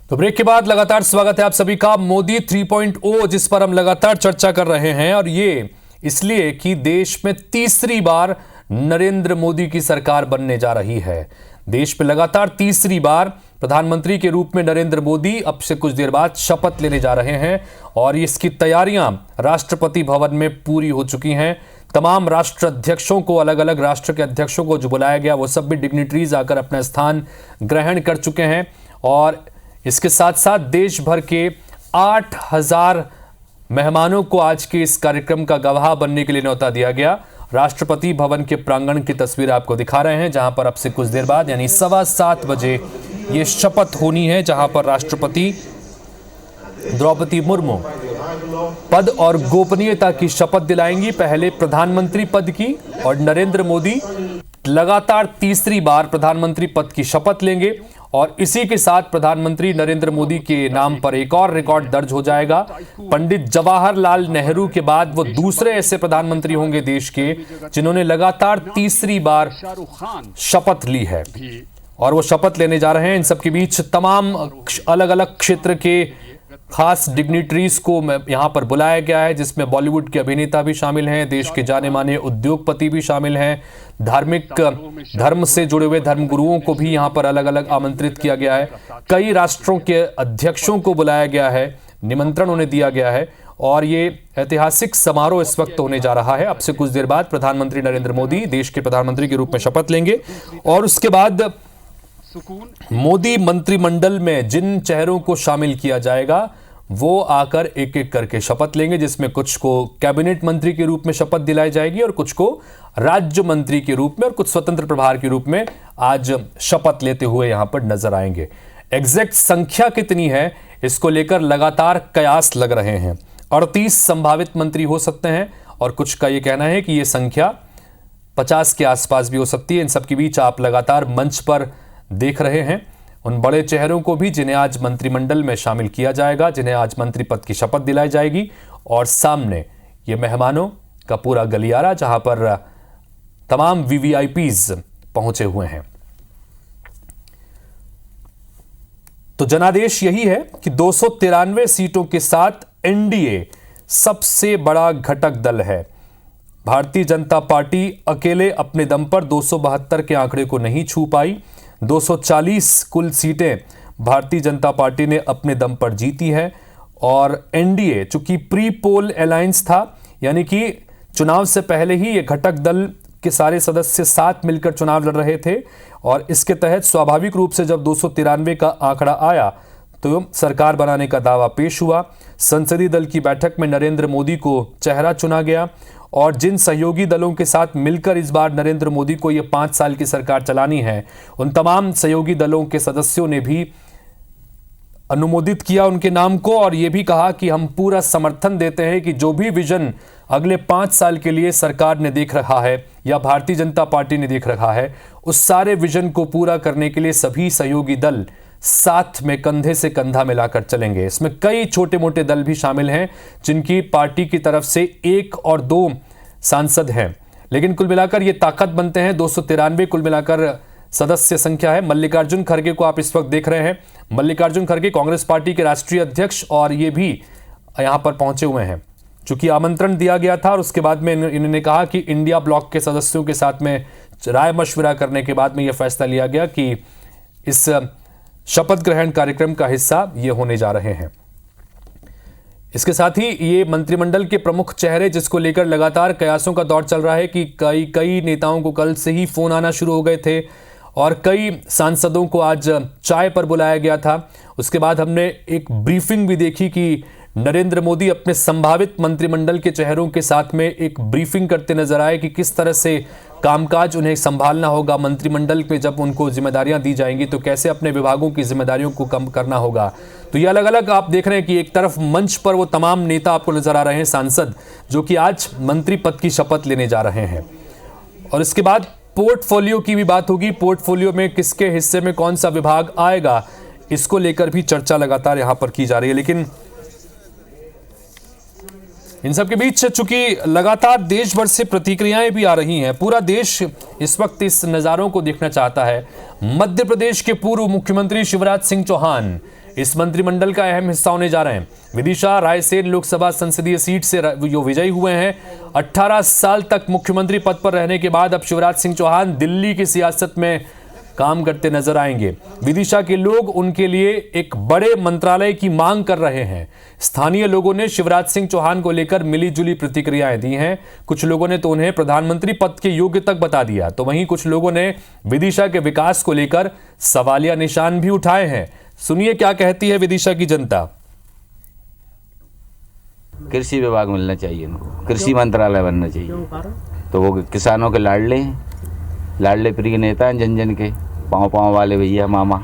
तो ब्रेक के बाद लगातार स्वागत है आप सभी का मोदी 3.0, जिस पर हम लगातार चर्चा कर रहे हैं। और ये इसलिए कि देश में तीसरी बार नरेंद्र मोदी की सरकार बनने जा रही है। देश में लगातार तीसरी बार प्रधानमंत्री के रूप में नरेंद्र मोदी अब से कुछ देर बाद शपथ लेने जा रहे हैं और इसकी तैयारियां राष्ट्रपति भवन में पूरी हो चुकी हैं। तमाम राष्ट्र अध्यक्षों को, अलग अलग राष्ट्र के अध्यक्षों को जो बुलाया गया, वो सब भी डिग्निटरीज आकर अपना स्थान ग्रहण कर चुके हैं। और इसके साथ साथ देश भर के 8000 मेहमानों को आज के इस कार्यक्रम का गवाह बनने के लिए न्योता दिया गया। राष्ट्रपति भवन के प्रांगण की तस्वीर आपको दिखा रहे हैं, जहां पर अब से कुछ देर बाद यानी 7:15 बजे ये शपथ होनी है, जहां पर राष्ट्रपति द्रौपदी मुर्मू पद और गोपनीयता की शपथ दिलाएंगी। पहले प्रधानमंत्री पद की, और नरेंद्र मोदी लगातार तीसरी बार प्रधानमंत्री पद की शपथ लेंगे। और इसी के साथ प्रधानमंत्री नरेंद्र मोदी के नाम पर एक और रिकॉर्ड दर्ज हो जाएगा। पंडित जवाहरलाल नेहरू के बाद वो दूसरे ऐसे प्रधानमंत्री होंगे देश के जिन्होंने लगातार तीसरी बार शपथ ली है। और वो शपथ लेने जा रहे हैं। इन सबके बीच तमाम अलग अलग क्षेत्र के खास डिग्निटरीज को यहां पर बुलाया गया है, जिसमें बॉलीवुड के अभिनेता भी शामिल हैं, देश के जाने माने उद्योगपति भी शामिल हैं, धर्म से जुड़े हुए धर्मगुरुओं को भी यहां पर अलग अलग आमंत्रित किया गया है। कई राष्ट्रों के अध्यक्षों को बुलाया गया है, निमंत्रण उन्हें दिया गया है। और ये ऐतिहासिक समारोह इस वक्त होने जा रहा है। अब से कुछ देर बाद प्रधानमंत्री नरेंद्र मोदी देश के प्रधानमंत्री के रूप में शपथ लेंगे और उसके बाद मोदी मंत्रिमंडल में जिन चेहरों को शामिल किया जाएगा वो आकर एक एक करके शपथ लेंगे, जिसमें कुछ को कैबिनेट मंत्री के रूप में शपथ दिलाई जाएगी और कुछ को राज्य मंत्री के रूप में और कुछ स्वतंत्र प्रभार के रूप में आज शपथ लेते हुए यहां पर नजर आएंगे। एग्जैक्ट संख्या कितनी है, इसको लेकर लगातार कयास लग रहे हैं। 38 संभावित मंत्री हो सकते हैं और कुछ का यह कहना है कि यह संख्या 50 के आसपास भी हो सकती है। इन सबके बीच आप लगातार मंच पर देख रहे हैं उन बड़े चेहरों को भी जिन्हें आज मंत्रिमंडल में शामिल किया जाएगा, जिन्हें आज मंत्री पद की शपथ दिलाई जाएगी। और सामने ये मेहमानों का पूरा गलियारा, जहां पर तमाम वीवीआईपीज पहुंचे हुए हैं। तो जनादेश यही है कि 293 सीटों के साथ एनडीए सबसे बड़ा घटक दल है। भारतीय जनता पार्टी अकेले अपने दम पर 272 के आंकड़े को नहीं छू पाई। 240 कुल सीटें भारतीय जनता पार्टी ने अपने दम पर जीती है। और एनडीए चूंकि प्री पोल अलायंस था, यानी कि चुनाव से पहले ही ये घटक दल के सारे सदस्य साथ मिलकर चुनाव लड़ रहे थे। और इसके तहत स्वाभाविक रूप से जब 293 का आंकड़ा आया तो सरकार बनाने का दावा पेश हुआ। संसदीय दल की बैठक में नरेंद्र मोदी को चेहरा चुना गया और जिन सहयोगी दलों के साथ मिलकर इस बार नरेंद्र मोदी को यह 5 साल की सरकार चलानी है, उन तमाम सहयोगी दलों के सदस्यों ने भी अनुमोदित किया उनके नाम को और यह भी कहा कि हम पूरा समर्थन देते हैं कि जो भी विजन अगले 5 साल के लिए सरकार ने देख रखा है या भारतीय जनता पार्टी ने देख रखा है, उस सारे विजन को पूरा करने के लिए सभी सहयोगी दल साथ में कंधे से कंधा मिलाकर चलेंगे। इसमें कई छोटे मोटे दल भी शामिल हैं जिनकी पार्टी की तरफ से 1 और 2 सांसद हैं, लेकिन कुल मिलाकर ये ताकत बनते हैं। 293 कुल मिलाकर सदस्य संख्या है। मल्लिकार्जुन खड़गे को आप इस वक्त देख रहे हैं। मल्लिकार्जुन खड़गे कांग्रेस पार्टी के राष्ट्रीय अध्यक्ष और ये भी यहां पर पहुंचे हुए हैं। चूंकि आमंत्रण दिया गया था और उसके बाद में इन्होंने कहा कि इंडिया ब्लॉक के सदस्यों के साथ में राय मशविरा करने के बाद में यह फैसला लिया गया कि इस शपथ ग्रहण कार्यक्रम का हिस्सा ये होने जा रहे हैं। इसके साथ ही ये मंत्रिमंडल के प्रमुख चेहरे, जिसको लेकर लगातार कयासों का दौर चल रहा है कि कई नेताओं को कल से ही फोन आना शुरू हो गए थे और कई सांसदों को आज चाय पर बुलाया गया था। उसके बाद हमने एक ब्रीफिंग भी देखी कि नरेंद्र मोदी अपने संभावित मंत्रिमंडल के चेहरों के साथ में एक ब्रीफिंग करते नजर आए कि किस तरह से कामकाज उन्हें संभालना होगा। मंत्रिमंडल में जब उनको जिम्मेदारियां दी जाएंगी तो कैसे अपने विभागों की जिम्मेदारियों को कम करना होगा। तो ये अलग अलग आप देख रहे हैं कि एक तरफ मंच पर वो तमाम नेता आपको नजर आ रहे हैं, सांसद, जो कि आज मंत्री पद की शपथ लेने जा रहे हैं। और इसके बाद पोर्टफोलियो की भी बात होगी। पोर्टफोलियो में किसके हिस्से में कौन सा विभाग आएगा, इसको लेकर भी चर्चा लगातार यहां पर की जा रही है। लेकिन इन सब के बीच चूंकि लगातार देश भर से प्रतिक्रियाएं भी आ रही हैं, पूरा देश इस वक्त इस नज़ारों को देखना चाहता है। मध्य प्रदेश के पूर्व मुख्यमंत्री शिवराज सिंह चौहान इस मंत्रिमंडल का अहम हिस्सा होने जा रहे हैं। विदिशा रायसेन लोकसभा संसदीय सीट से जो विजयी हुए हैं, 18 साल तक मुख्यमंत्री पद पर रहने के बाद अब शिवराज सिंह चौहान दिल्ली की सियासत में काम करते नजर आएंगे। विदिशा के लोग उनके लिए एक बड़े मंत्रालय की मांग कर रहे हैं। स्थानीय लोगों ने शिवराज सिंह चौहान को लेकर मिलीजुली प्रतिक्रियाएं दी हैं। कुछ लोगों ने तो उन्हें प्रधानमंत्री पद के योग्य तक बता दिया, तो वहीं कुछ लोगों ने विदिशा के विकास को लेकर सवालिया निशान भी उठाए हैं। सुनिए क्या कहती है विदिशा की जनता। कृषि विभाग मिलना चाहिए उनको, कृषि मंत्रालय बनना चाहिए। तो वो किसानों के लाडले प्रिय नेता हैं, जन जन के पाँव पाँव वाले भैया मामा।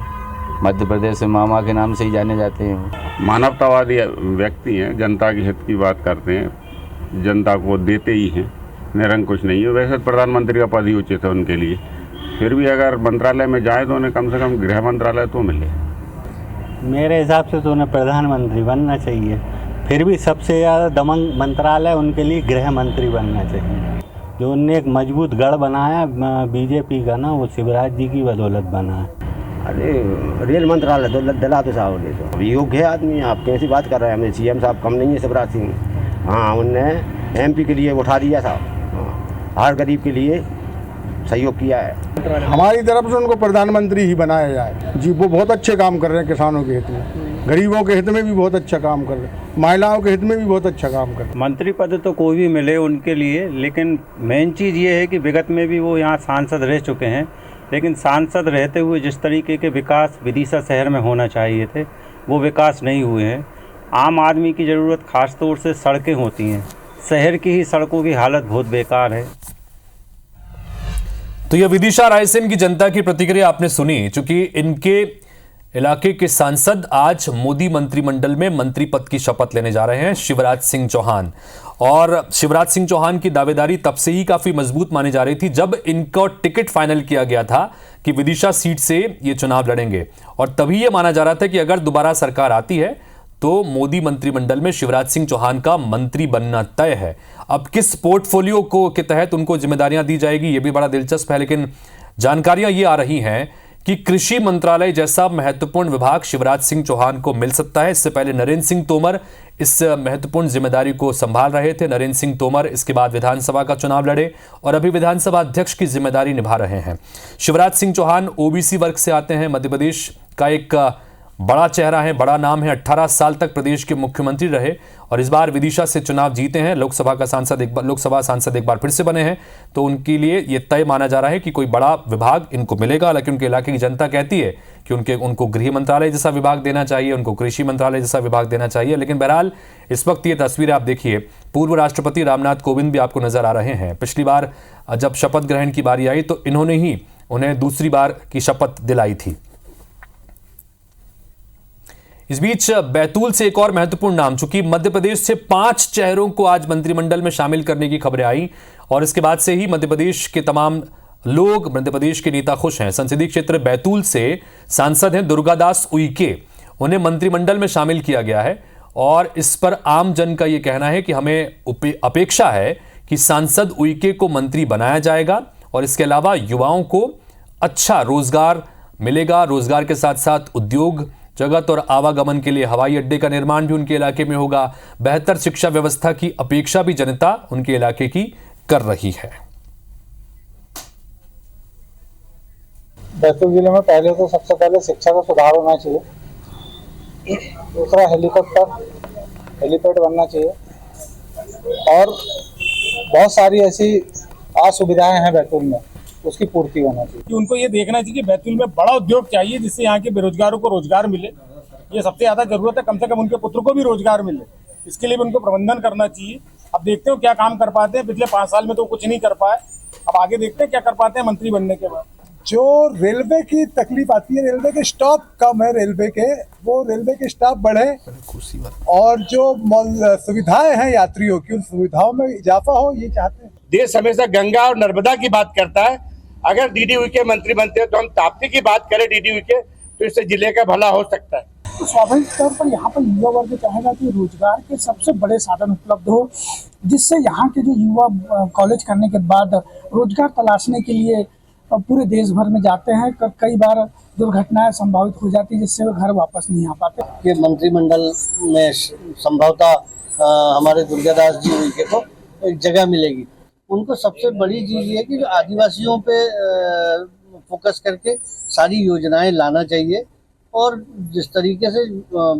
मध्य प्रदेश में मामा के नाम से ही जाने जाते हैं। मानवतावादी व्यक्ति हैं, जनता के हित की बात करते हैं, जनता को देते ही हैं, निरंकुश नहीं है। वैसे प्रधानमंत्री का पद ही उचित है उनके लिए। फिर भी अगर मंत्रालय में जाए तो उन्हें कम से कम गृह मंत्रालय तो मिले। मेरे हिसाब से तो उन्हें प्रधानमंत्री बनना चाहिए। फिर भी सबसे ज़्यादा दमंग मंत्रालय उनके लिए गृह मंत्री बनना चाहिए। जो उनने एक मजबूत गढ़ बनाया बीजेपी का ना, वो शिवराज जी की बदौलत बना है। अरे रेल मंत्रालय तो दिला तो साहब ने, तो योग्य आदमी है। आप कैसी बात कर रहे हैं? हमें सीएम साहब कम नहीं है शिवराज सिंह। हाँ, उनने एमपी के लिए उठा दिया साहब, हर गरीब के लिए सहयोग किया है। हमारी तरफ से उनको प्रधानमंत्री ही बनाया जाए जी। वो बहुत अच्छे काम कर रहे हैं, किसानों के हित में, गरीबों के हित में भी बहुत अच्छा काम कर रहे हैं, महिलाओं के हित में भी बहुत अच्छा काम कर रहे हैं। मंत्री पद तो कोई भी मिले उनके लिए, लेकिन मेन चीज़ ये है कि विगत में भी वो यहाँ सांसद रह चुके हैं, लेकिन सांसद रहते हुए जिस तरीके के विकास विदिशा शहर में होना चाहिए थे, वो विकास नहीं हुए हैं। आम आदमी की ज़रूरत खास तौर से सड़कें होती हैं। शहर की ही सड़कों की हालत बहुत बेकार है। तो यह विदिशा रायसेन की जनता की प्रतिक्रिया आपने सुनी। चूंकि इनके इलाके के सांसद आज मोदी मंत्रिमंडल में मंत्री पद की शपथ लेने जा रहे हैं, शिवराज सिंह चौहान। और शिवराज सिंह चौहान की दावेदारी तब से ही काफी मजबूत मानी जा रही थी जब इनका टिकट फाइनल किया गया था कि विदिशा सीट से ये चुनाव लड़ेंगे। और तभी यह माना जा रहा था कि अगर दोबारा सरकार आती है तो मोदी मंत्रिमंडल में शिवराज सिंह चौहान का मंत्री बनना तय है। अब किस पोर्टफोलियो को के तहत उनको जिम्मेदारियां दी जाएगी, यह भी बड़ा दिलचस्प है। लेकिन जानकारियां ये आ रही हैं कि कृषि मंत्रालय जैसा महत्वपूर्ण विभाग शिवराज सिंह चौहान को मिल सकता है। इससे पहले नरेंद्र सिंह तोमर इस महत्वपूर्ण जिम्मेदारी को संभाल रहे थे। नरेंद्र सिंह तोमर इसके बाद विधानसभा का चुनाव लड़े और अभी विधानसभा अध्यक्ष की जिम्मेदारी निभा रहे हैं। शिवराज सिंह चौहान ओबीसी वर्ग से आते हैं, मध्य प्रदेश का एक बड़ा चेहरा है, बड़ा नाम है। 18 साल तक प्रदेश के मुख्यमंत्री रहे और इस बार विदिशा से चुनाव जीते हैं। लोकसभा सांसद एक बार फिर से बने हैं, तो उनके लिए यह तय माना जा रहा है कि कोई बड़ा विभाग इनको मिलेगा। हालांकि उनके इलाके की जनता कहती है कि उनको गृह मंत्रालय जैसा विभाग देना चाहिए, उनको कृषि मंत्रालय जैसा विभाग देना चाहिए। लेकिन बहरहाल इस वक्त ये तस्वीर आप देखिए, पूर्व राष्ट्रपति रामनाथ कोविंद भी आपको नजर आ रहे हैं। पिछली बार जब शपथ ग्रहण की बारी आई तो इन्होंने ही उन्हें दूसरी बार की शपथ दिलाई थी। इस बीच बैतूल से एक और महत्वपूर्ण नाम, चूंकि मध्य प्रदेश से 5 चेहरों को आज मंत्रिमंडल में शामिल करने की खबरें आई और इसके बाद से ही मध्य प्रदेश के तमाम लोग, मध्य प्रदेश के नेता खुश हैं। संसदीय क्षेत्र बैतूल से सांसद हैं दुर्गादास उइके, उन्हें मंत्रिमंडल में शामिल किया गया है और इस पर आम जन का यह कहना है कि हमें अपेक्षा है कि सांसद उइके को मंत्री बनाया जाएगा और इसके अलावा युवाओं को अच्छा रोजगार मिलेगा। रोजगार के साथ साथ उद्योग जगत और आवागमन के लिए हवाई अड्डे का निर्माण भी उनके इलाके में होगा। बेहतर शिक्षा व्यवस्था की अपेक्षा भी जनता उनके इलाके की कर रही है। बैतूल जिले में पहले तो सबसे पहले शिक्षा का सुधार होना चाहिए, दूसरा हेलीपैड बनना चाहिए और बहुत सारी ऐसी असुविधाएं हैं बैतूल में, उसकी पूर्ति होना चाहिए। कि उनको ये देखना चाहिए कि बैतूल में बड़ा उद्योग चाहिए जिससे यहाँ के बेरोजगारों को रोजगार मिले। ये सबसे ज्यादा जरूरत है, कम से कम उनके पुत्र को भी रोजगार मिले, इसके लिए भी उनको प्रबंधन करना चाहिए। अब देखते हो क्या काम कर पाते हैं। पिछले 5 साल में तो कुछ नहीं कर पाए, अब आगे देखते हैं क्या कर पाते हैं मंत्री बनने के बाद। जो रेलवे की तकलीफ आती है, रेलवे के स्टॉप कम है, वो रेलवे के स्टॉप बढ़े और जो सुविधाएं हैं यात्रियों की, उन सुविधाओं में इजाफा हो, ये चाहते हैं। देश हमेशा गंगा और नर्मदा की बात करता है। अगर डीडी उइके मंत्री बनते हैं तो हम ताप्ती की बात करें डीडी उइके, तो इससे जिले का भला हो सकता है। तो स्वाभाविक तौर पर यहाँ पर युवा वर्ग चाहेगा कि रोजगार के सबसे बड़े साधन उपलब्ध हो, जिससे यहाँ के जो युवा कॉलेज करने के बाद रोजगार तलाशने के लिए पूरे देश भर में जाते हैं। कई बार दुर्घटनाएं संभावित हो जाती है जिससे वे घर वापस नहीं आ पाते। कि मंत्रिमंडल में संभवतः हमारे दुर्गादास जी उनके को एक जगह मिलेगी। उनको सबसे बड़ी चीज़ ये है कि जो आदिवासियों पे फोकस करके सारी योजनाएं लाना चाहिए और जिस तरीके से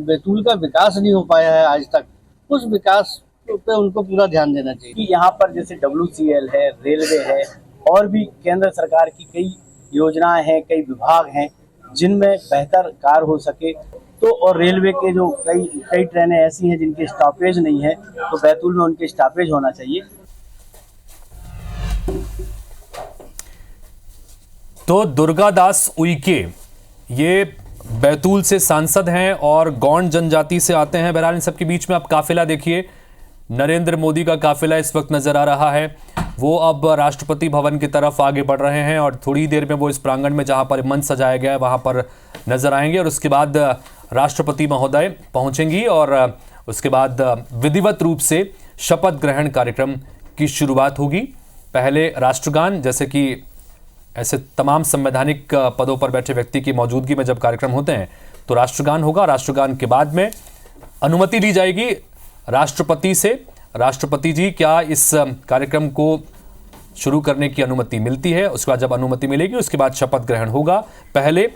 बैतूल का विकास नहीं हो पाया है आज तक, उस विकास पे उनको पूरा ध्यान देना चाहिए। कि यहाँ पर जैसे WCL है, रेलवे है और भी केंद्र सरकार की कई योजनाएं हैं, कई विभाग हैं जिनमें बेहतर कार्य हो सके। तो और रेलवे के जो कई ट्रेनें ऐसी हैं जिनके स्टॉपेज नहीं है, तो बैतूल में उनके स्टॉपेज होना चाहिए। तो दुर्गादास उइके ये बैतूल से सांसद हैं और गौंड जनजाति से आते हैं। बहरहाल इन सबके बीच में आप काफिला देखिए, नरेंद्र मोदी का काफिला इस वक्त नजर आ रहा है। वो अब राष्ट्रपति भवन की तरफ आगे बढ़ रहे हैं और थोड़ी देर में वो इस प्रांगण में जहां पर मंच सजाया गया है वहां पर नजर आएंगे और उसके बाद राष्ट्रपति महोदय पहुंचेंगी और उसके बाद विधिवत रूप से शपथ ग्रहण कार्यक्रम की शुरुआत होगी। पहले राष्ट्रगान, जैसे कि ऐसे तमाम संवैधानिक पदों पर बैठे व्यक्ति की मौजूदगी में जब कार्यक्रम होते हैं तो राष्ट्रगान होगा। राष्ट्रगान के बाद में अनुमति ली जाएगी राष्ट्रपति से। राष्ट्रपति जी क्या इस कार्यक्रम को शुरू करने की अनुमति मिलती है, उसके बाद जब अनुमति मिलेगी उसके बाद शपथ ग्रहण होगा। पहले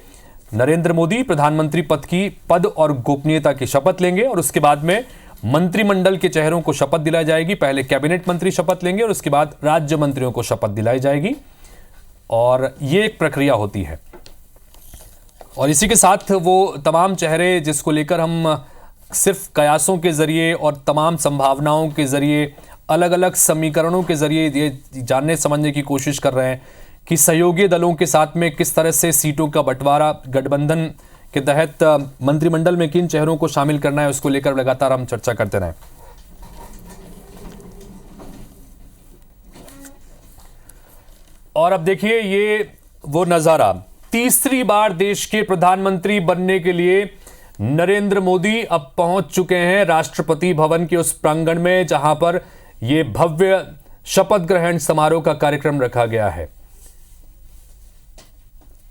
नरेंद्र मोदी प्रधानमंत्री पद और गोपनीयता की शपथ लेंगे और उसके बाद में मंत्रिमंडल के चेहरों को शपथ दिलाई जाएगी। पहले कैबिनेट मंत्री शपथ लेंगे और उसके बाद राज्य मंत्रियों को शपथ दिलाई जाएगी और ये एक प्रक्रिया होती है। और इसी के साथ वो तमाम चेहरे जिसको लेकर हम सिर्फ कयासों के जरिए और तमाम संभावनाओं के जरिए, अलग अलग समीकरणों के जरिए ये जानने समझने की कोशिश कर रहे हैं कि सहयोगी दलों के साथ में किस तरह से सीटों का बंटवारा गठबंधन के तहत मंत्रिमंडल में किन चेहरों को शामिल करना है, उसको लेकर लगातार हम चर्चा करते रहें। और अब देखिए ये वो नजारा, तीसरी बार देश के प्रधानमंत्री बनने के लिए नरेंद्र मोदी अब पहुंच चुके हैं राष्ट्रपति भवन के उस प्रांगण में जहां पर यह भव्य शपथ ग्रहण समारोह का कार्यक्रम रखा गया है।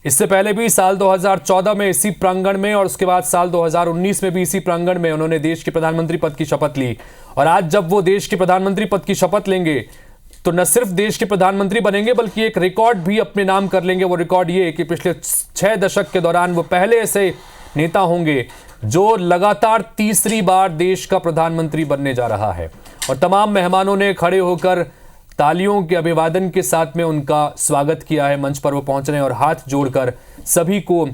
इससे पहले भी साल 2014 में इसी प्रांगण में और उसके बाद साल 2019 में भी इसी प्रांगण में उन्होंने देश के प्रधानमंत्री पद की शपथ ली। और आज जब वो देश के प्रधानमंत्री पद की शपथ लेंगे तो न सिर्फ देश के प्रधानमंत्री बनेंगे बल्कि एक रिकॉर्ड भी अपने नाम कर लेंगे। वो रिकॉर्ड ये कि पिछले 6 दशक के दौरान वो पहले ऐसे नेता होंगे जो लगातार तीसरी बार देश का प्रधानमंत्री बनने जा रहा है। और तमाम मेहमानों ने खड़े होकर तालियों के अभिवादन के साथ में उनका स्वागत किया है। मंच पर वो पहुंच रहे हैं और हाथ जोड़कर सभी को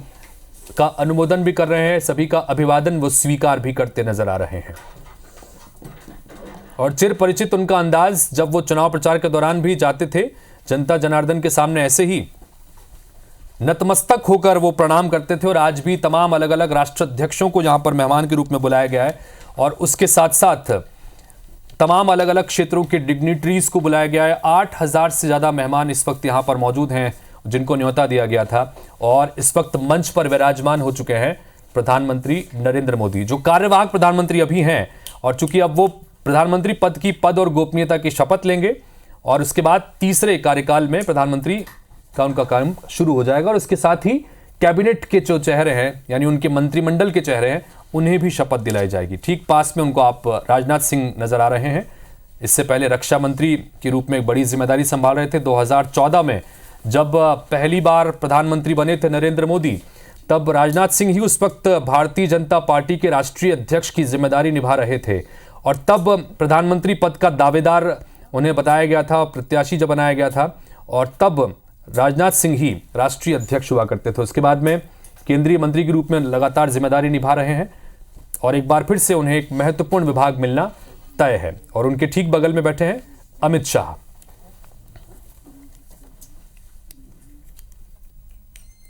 का अनुमोदन भी कर रहे हैं, सभी का अभिवादन वो स्वीकार भी करते नजर आ रहे हैं। और चिर परिचित उनका अंदाज, जब वो चुनाव प्रचार के दौरान भी जाते थे जनता जनार्दन के सामने ऐसे ही नतमस्तक होकर वो प्रणाम करते थे। और आज भी तमाम अलग अलग राष्ट्राध्यक्षों को यहां पर मेहमान के रूप में बुलाया गया है और उसके साथ साथ तमाम अलग अलग क्षेत्रों के डिग्निटरीज को बुलाया गया है। 8000 से ज़्यादा मेहमान इस वक्त यहाँ पर मौजूद हैं जिनको न्योता दिया गया था। और इस वक्त मंच पर विराजमान हो चुके हैं प्रधानमंत्री नरेंद्र मोदी, जो कार्यवाहक प्रधानमंत्री अभी हैं। और चूंकि अब वो प्रधानमंत्री पद और गोपनीयता की शपथ लेंगे और उसके बाद तीसरे कार्यकाल में प्रधानमंत्री का उनका काम शुरू हो जाएगा। और उसके साथ ही कैबिनेट के जो चेहरे हैं यानी उनके मंत्रिमंडल के चेहरे हैं उन्हें भी शपथ दिलाई जाएगी। ठीक पास में उनको आप राजनाथ सिंह नजर आ रहे हैं। इससे पहले रक्षा मंत्री के रूप में एक बड़ी जिम्मेदारी संभाल रहे थे। 2014 में जब पहली बार प्रधानमंत्री बने थे नरेंद्र मोदी, तब राजनाथ सिंह ही उस वक्त भारतीय जनता पार्टी के राष्ट्रीय अध्यक्ष की जिम्मेदारी निभा रहे थे। और तब प्रधानमंत्री पद का दावेदार उन्हें बताया गया था, प्रत्याशी जब बनाया गया था। और तब राजनाथ सिंह ही राष्ट्रीय अध्यक्ष हुआ करते थे। उसके बाद में केंद्रीय मंत्री के रूप में लगातार जिम्मेदारी निभा रहे हैं और एक बार फिर से उन्हें एक महत्वपूर्ण विभाग मिलना तय है। और उनके ठीक बगल में बैठे हैं अमित शाह।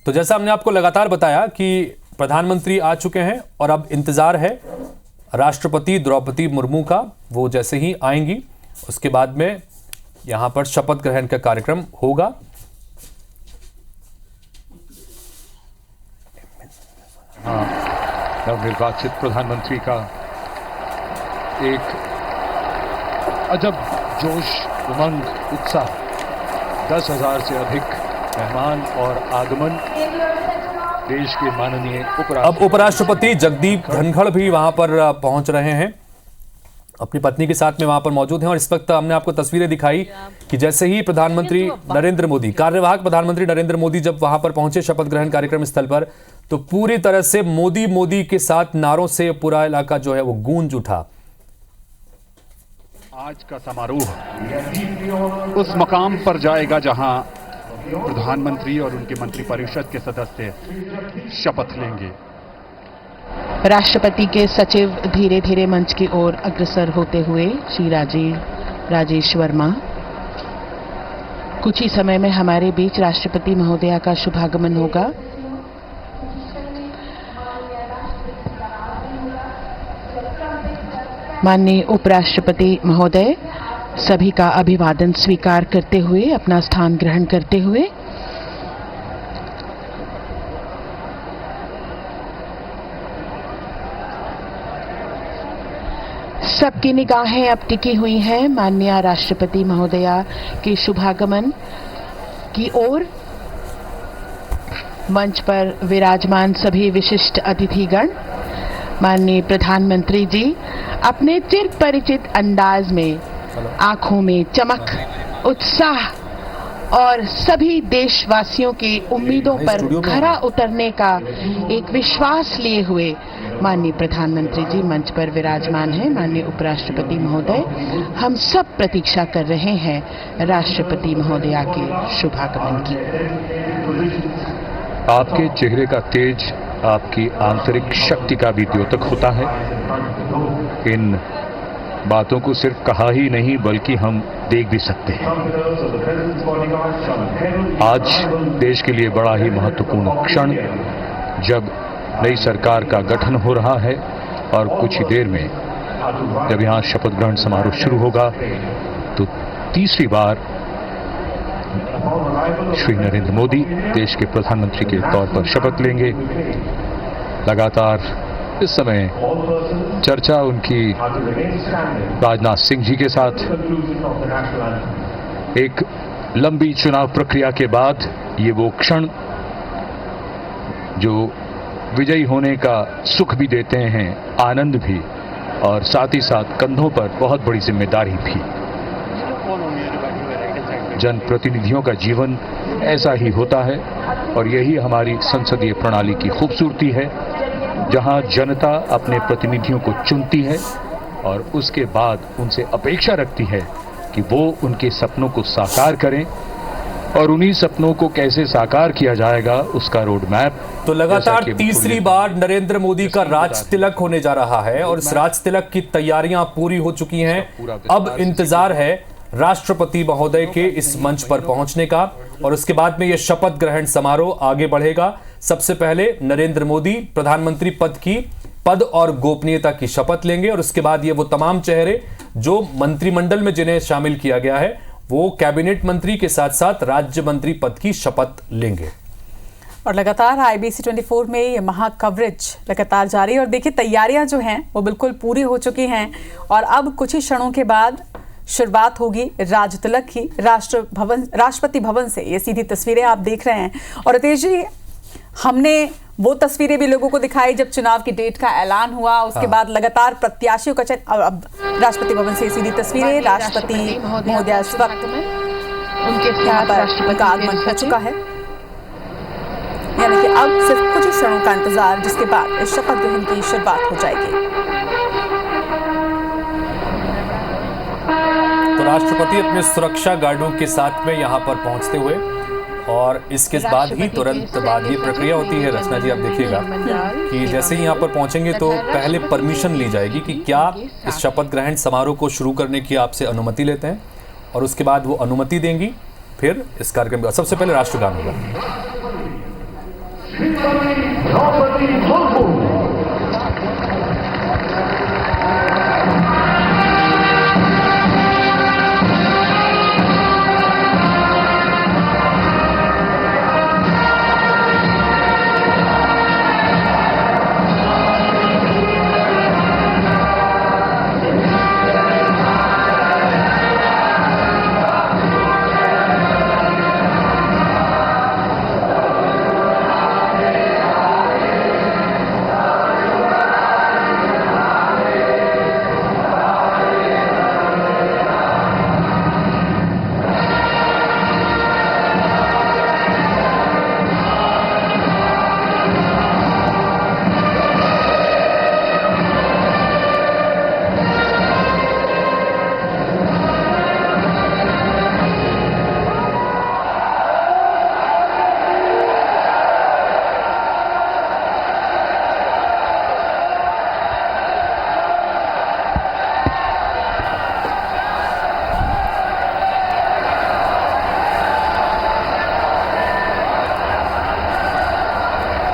तो जैसा हमने आपको लगातार बताया कि प्रधानमंत्री आ चुके हैं और अब इंतजार है राष्ट्रपति द्रौपदी मुर्मू का। वो जैसे ही आएंगी उसके बाद में यहां पर शपथ ग्रहण का कार्यक्रम होगा। नवनिर्वाचित प्रधानमंत्री का एक अजब जोश, उमंग, उत्साह, 10,000 से अधिक मेहमान और आगमन देश के माननीय अब उपराष्ट्रपति जगदीप धनखड़ भी वहां पर पहुंच रहे हैं, अपनी पत्नी के साथ में वहां पर मौजूद हैं। और इस वक्त हमने आपको तस्वीरें दिखाई कि जैसे ही प्रधानमंत्री नरेंद्र मोदी, कार्यवाहक प्रधानमंत्री नरेंद्र मोदी जब वहां पर पहुंचे शपथ ग्रहण कार्यक्रम स्थल पर, तो पूरी तरह से मोदी मोदी के साथ नारों से पूरा इलाका जो है वो गूंज उठा। आज का समारोह उस मकाम पर जाएगा जहां प्रधानमंत्री और उनके मंत्रिपरिषद के सदस्य शपथ लेंगे। राष्ट्रपति के सचिव धीरे धीरे मंच की ओर अग्रसर होते हुए श्री राजेश वर्मा। कुछ ही समय में हमारे बीच राष्ट्रपति महोदया का शुभागमन होगा। माननीय उपराष्ट्रपति महोदय सभी का अभिवादन स्वीकार करते हुए अपना स्थान ग्रहण करते हुए सबकी निगाहें अब टिकी हुई हैं माननीय राष्ट्रपति महोदया के शुभागमन की ओर। मंच पर विराजमान सभी विशिष्ट अतिथिगण, माननीय प्रधानमंत्री जी अपने चिर परिचित अंदाज में आंखों में चमक, उत्साह और सभी देशवासियों की उम्मीदों पर खरा उतरने का एक विश्वास लिए हुए माननीय प्रधानमंत्री जी मंच पर विराजमान हैं। माननीय उपराष्ट्रपति महोदय, हम सब प्रतीक्षा कर रहे हैं राष्ट्रपति महोदया के शुभागमन की। आपके चेहरे का तेज आपकी आंतरिक शक्ति का भी द्योतक होता है। इन बातों को सिर्फ कहा ही नहीं बल्कि हम देख भी सकते हैं। आज देश के लिए बड़ा ही महत्वपूर्ण क्षण, जब नई सरकार का गठन हो रहा है और कुछ ही देर में जब यहाँ शपथ ग्रहण समारोह शुरू होगा तो तीसरी बार श्री नरेंद्र मोदी देश के प्रधानमंत्री के तौर पर शपथ लेंगे। लगातार इस समय चर्चा उनकी राजनाथ सिंह जी के साथ, एक लंबी चुनाव प्रक्रिया के बाद ये वो क्षण जो विजयी होने का सुख भी देते हैं, आनंद भी, और साथ ही साथ कंधों पर बहुत बड़ी जिम्मेदारी भी। जनप्रतिनिधियों का जीवन ऐसा ही होता है और यही हमारी संसदीय प्रणाली की खूबसूरती है, जहां जनता अपने प्रतिनिधियों को चुनती है और उसके बाद उनसे अपेक्षा रखती है कि वो उनके सपनों को साकार करें, और उन्हीं सपनों को कैसे साकार किया जाएगा उसका रोड मैप। तो लगातार तीसरी बार नरेंद्र मोदी का राज तिलक होने जा रहा है और इस राज तिलक की तैयारियां पूरी हो चुकी हैं। अब इंतजार है राष्ट्रपति महोदय के इस मंच पर पहुंचने का और उसके बाद में यह शपथ ग्रहण समारोह आगे बढ़ेगा। सबसे पहले नरेंद्र मोदी प्रधानमंत्री पद और गोपनीयता की शपथ लेंगे और उसके बाद ये वो तमाम चेहरे जो मंत्रिमंडल में जिन्हें शामिल किया गया है वो कैबिनेट मंत्री के साथ साथ राज्य मंत्री पद की शपथ लेंगे। और लगातार IBC 24 में ये महा कवरेज लगातार जारी है और देखिए तैयारियां जो हैं वो बिल्कुल पूरी हो चुकी हैं और अब कुछ ही क्षणों के बाद शुरुआत होगी राज तिलक की। राष्ट्रपति भवन से ये सीधी तस्वीरें आप देख रहे हैं। और रितेश जी, हमने वो तस्वीरें भी लोगों को दिखाई जब चुनाव की डेट का ऐलान हुआ, उसके बाद लगातार प्रत्याशियों का अब राष्ट्रपति भवन से सीधी तस्वीरें। राष्ट्रपति महोदया इस वक्त उनके साथ राष्ट्रपति का आगमन हो चुका है, यानी कि अब सिर्फ कुछ ही क्षणों का इंतजार, जिसके बाद इस शपथ ग्रहण की शुरुआत हो जाएगी। तो राष्ट्रपति अपने सुरक्षा गार्डों के साथ में यहाँ पर पहुंचते हुए और इसके बाद ही तुरंत बाद ये प्रक्रिया होती है। रचना जी, आप देखिएगा कि जैसे ही यहाँ पर पहुंचेंगे तो पहले परमिशन ली जाएगी कि क्या इस शपथ ग्रहण समारोह को शुरू करने की आपसे अनुमति लेते हैं और उसके बाद वो अनुमति देंगी, फिर इस कार्यक्रम का सबसे पहले राष्ट्रगान होगा।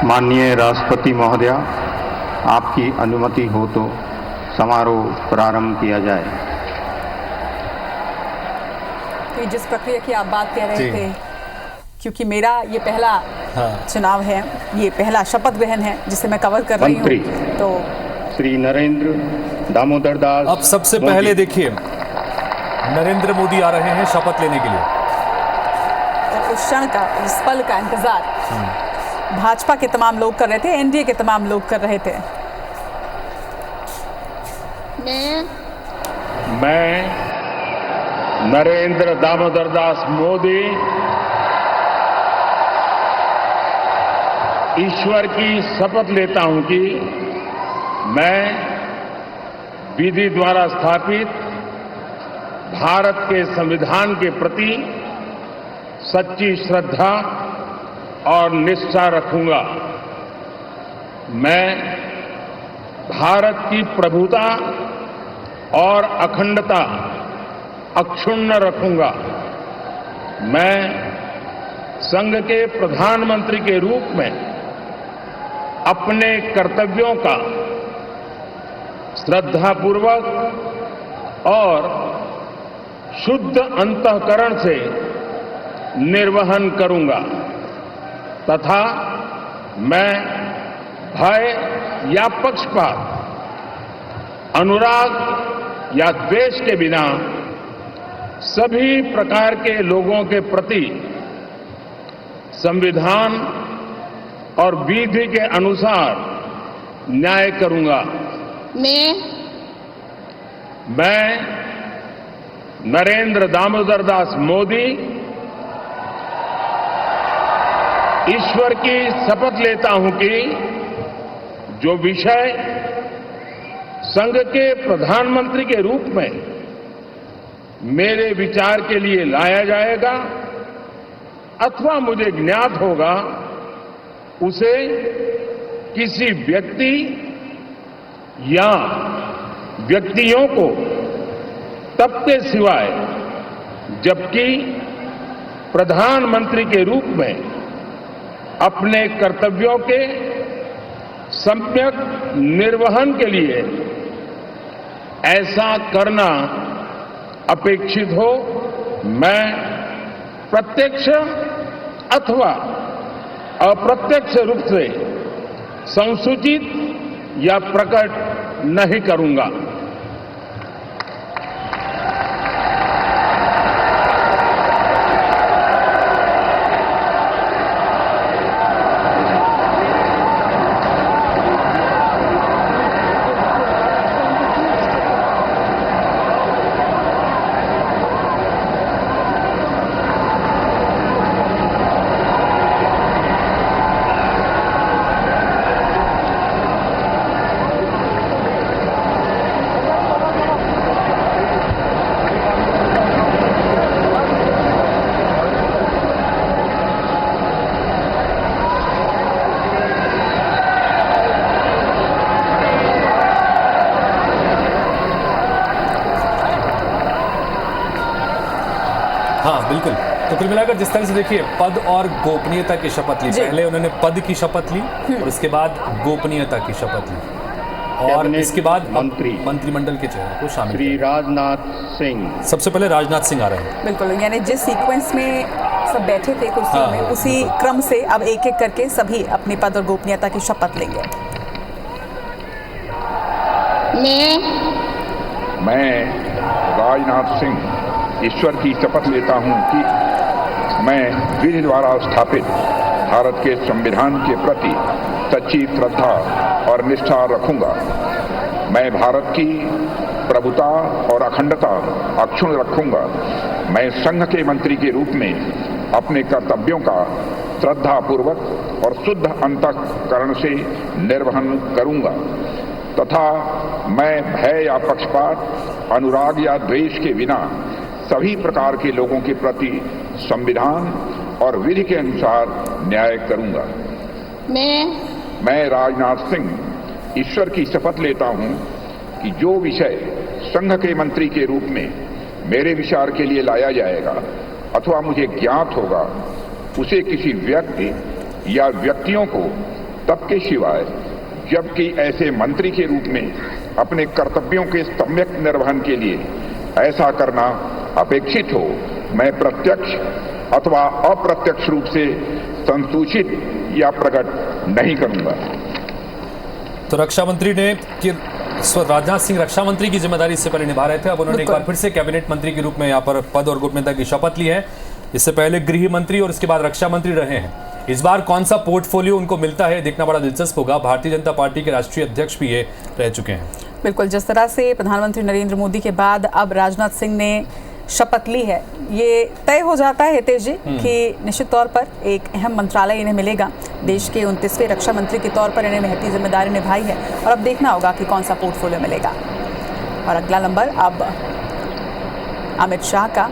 माननीय राष्ट्रपति महोदया, आपकी अनुमति हो तो समारोह प्रारंभ किया जाए। तो जिस प्रक्रिया की आप बात कर रहे थे, क्योंकि मेरा ये पहला चुनाव है, ये पहला शपथ ग्रहण है जिसे मैं कवर कर रही हूँ, तो श्री नरेंद्र दामोदर दास। अब सबसे पहले देखिए नरेंद्र मोदी आ रहे हैं शपथ लेने के लिए, और उस क्षण का, इस पल का इंतजार भाजपा के तमाम लोग कर रहे थे, एनडीए के तमाम लोग कर रहे थे। मैं नरेंद्र दामोदर दास मोदी ईश्वर की शपथ लेता हूं कि मैं विधि द्वारा स्थापित भारत के संविधान के प्रति सच्ची श्रद्धा और निष्ठा रखूंगा। मैं भारत की प्रभुता और अखंडता अक्षुण्ण रखूंगा। मैं संघ के प्रधानमंत्री के रूप में अपने कर्तव्यों का श्रद्धापूर्वक और शुद्ध अंतःकरण से निर्वहन करूंगा तथा मैं भय या पक्षपात, अनुराग या द्वेष के बिना सभी प्रकार के लोगों के प्रति संविधान और विधि के अनुसार न्याय करूंगा। मैं नरेंद्र दामोदर दास मोदी ईश्वर की शपथ लेता हूं कि जो विषय संघ के प्रधानमंत्री के रूप में मेरे विचार के लिए लाया जाएगा अथवा मुझे ज्ञात होगा, उसे किसी व्यक्ति या व्यक्तियों को तब के सिवाय जबकि प्रधानमंत्री के रूप में अपने कर्तव्यों के सम्यक निर्वहन के लिए ऐसा करना अपेक्षित हो, मैं प्रत्यक्ष अथवा अप्रत्यक्ष रूप से संसूचित या प्रकट नहीं करूंगा। हाँ बिल्कुल। तो कुल मिलाकर जिस तरह से देखिए पद और गोपनीयता की शपथ ली, पहले उन्होंने पद की शपथ ली और उसके बाद गोपनीयता की शपथ ली और इसके बाद मंत्रिमंडल के चेहरे को शामिल श्री राजनाथ सिंह। सबसे पहले राजनाथ सिंह आ रहे हैं। बिल्कुल, यानी जिस सीक्वेंस में सब बैठे थे कुर्सियों में, उसी क्रम से अब एक एक करके सभी अपने पद और गोपनीयता की शपथ लेंगे। मैं राजनाथ सिंह ईश्वर की शपथ लेता हूं कि मैं विधि द्वारा स्थापित भारत के संविधान के प्रति सच्ची श्रद्धा और निष्ठा रखूंगा। मैं भारत की प्रभुता और अखंडता अक्षुण्ण रखूंगा। मैं संघ के मंत्री के रूप में अपने कर्तव्यों का श्रद्धापूर्वक और शुद्ध अंतःकरण से निर्वहन करूंगा तथा मैं भय या पक्षपात, अनुराग या द्वेष के बिना सभी प्रकार के लोगों के प्रति संविधान और विधि के अनुसार न्याय करूंगा। मैं राजनाथ सिंह ईश्वर की शपथ लेता हूं कि जो विषय संघ के मंत्री के रूप में मेरे विचार के लिए लाया जाएगा अथवा मुझे ज्ञात होगा, उसे किसी व्यक्ति या व्यक्तियों को तब के सिवाय जबकि ऐसे मंत्री के रूप में अपने कर्तव्यों के सम्यक निर्वहन के लिए ऐसा करना अपेक्षित हो, मैं प्रत्यक्ष अथवा अप्रत्यक्ष रूप से संसूचित या प्रकट नहीं करूंगा। तो रक्षा मंत्री ने कि राजनाथ सिंह रक्षा मंत्री की जिम्मेदारी इससे पहले निभा रहे थे, अब उन्होंने एक बार फिर से कैबिनेट मंत्री के रूप में यहाँ पर पद और गोपनीयता की शपथ ली है। इससे पहले गृह मंत्री और इसके बाद रक्षा मंत्री रहे हैं। इस बार कौन सा पोर्टफोलियो उनको मिलता है देखना बड़ा दिलचस्प होगा। भारतीय जनता पार्टी के राष्ट्रीय अध्यक्ष भी ये रह चुके हैं। बिल्कुल, जिस तरह से प्रधानमंत्री नरेंद्र मोदी के बाद अब राजनाथ सिंह ने शपथ ली है, ये तय हो जाता है हितेश जी कि निश्चित तौर पर एक अहम मंत्रालय इन्हें मिलेगा। देश के 29वें रक्षा मंत्री के तौर पर इन्हें महती जिम्मेदारी निभाई है और अब देखना होगा कि कौन सा पोर्टफोलियो मिलेगा। और अगला नंबर अब अमित शाह का।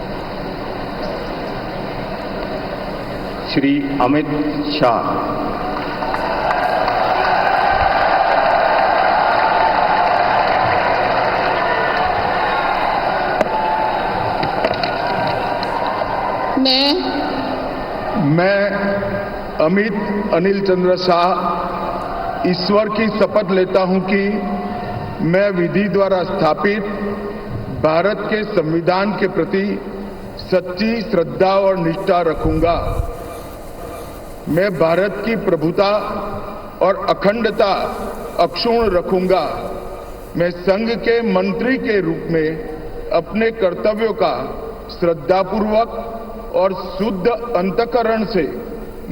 श्री अमित शाह। मैं अमित अनिल चंद्र शाह ईश्वर की शपथ लेता हूं कि मैं विधि द्वारा स्थापित भारत के संविधान के प्रति सच्ची श्रद्धा और निष्ठा रखूंगा। मैं भारत की प्रभुता और अखंडता अक्षुण्ण रखूंगा। मैं संघ के मंत्री के रूप में अपने कर्तव्यों का श्रद्धापूर्वक और शुद्ध अंतःकरण से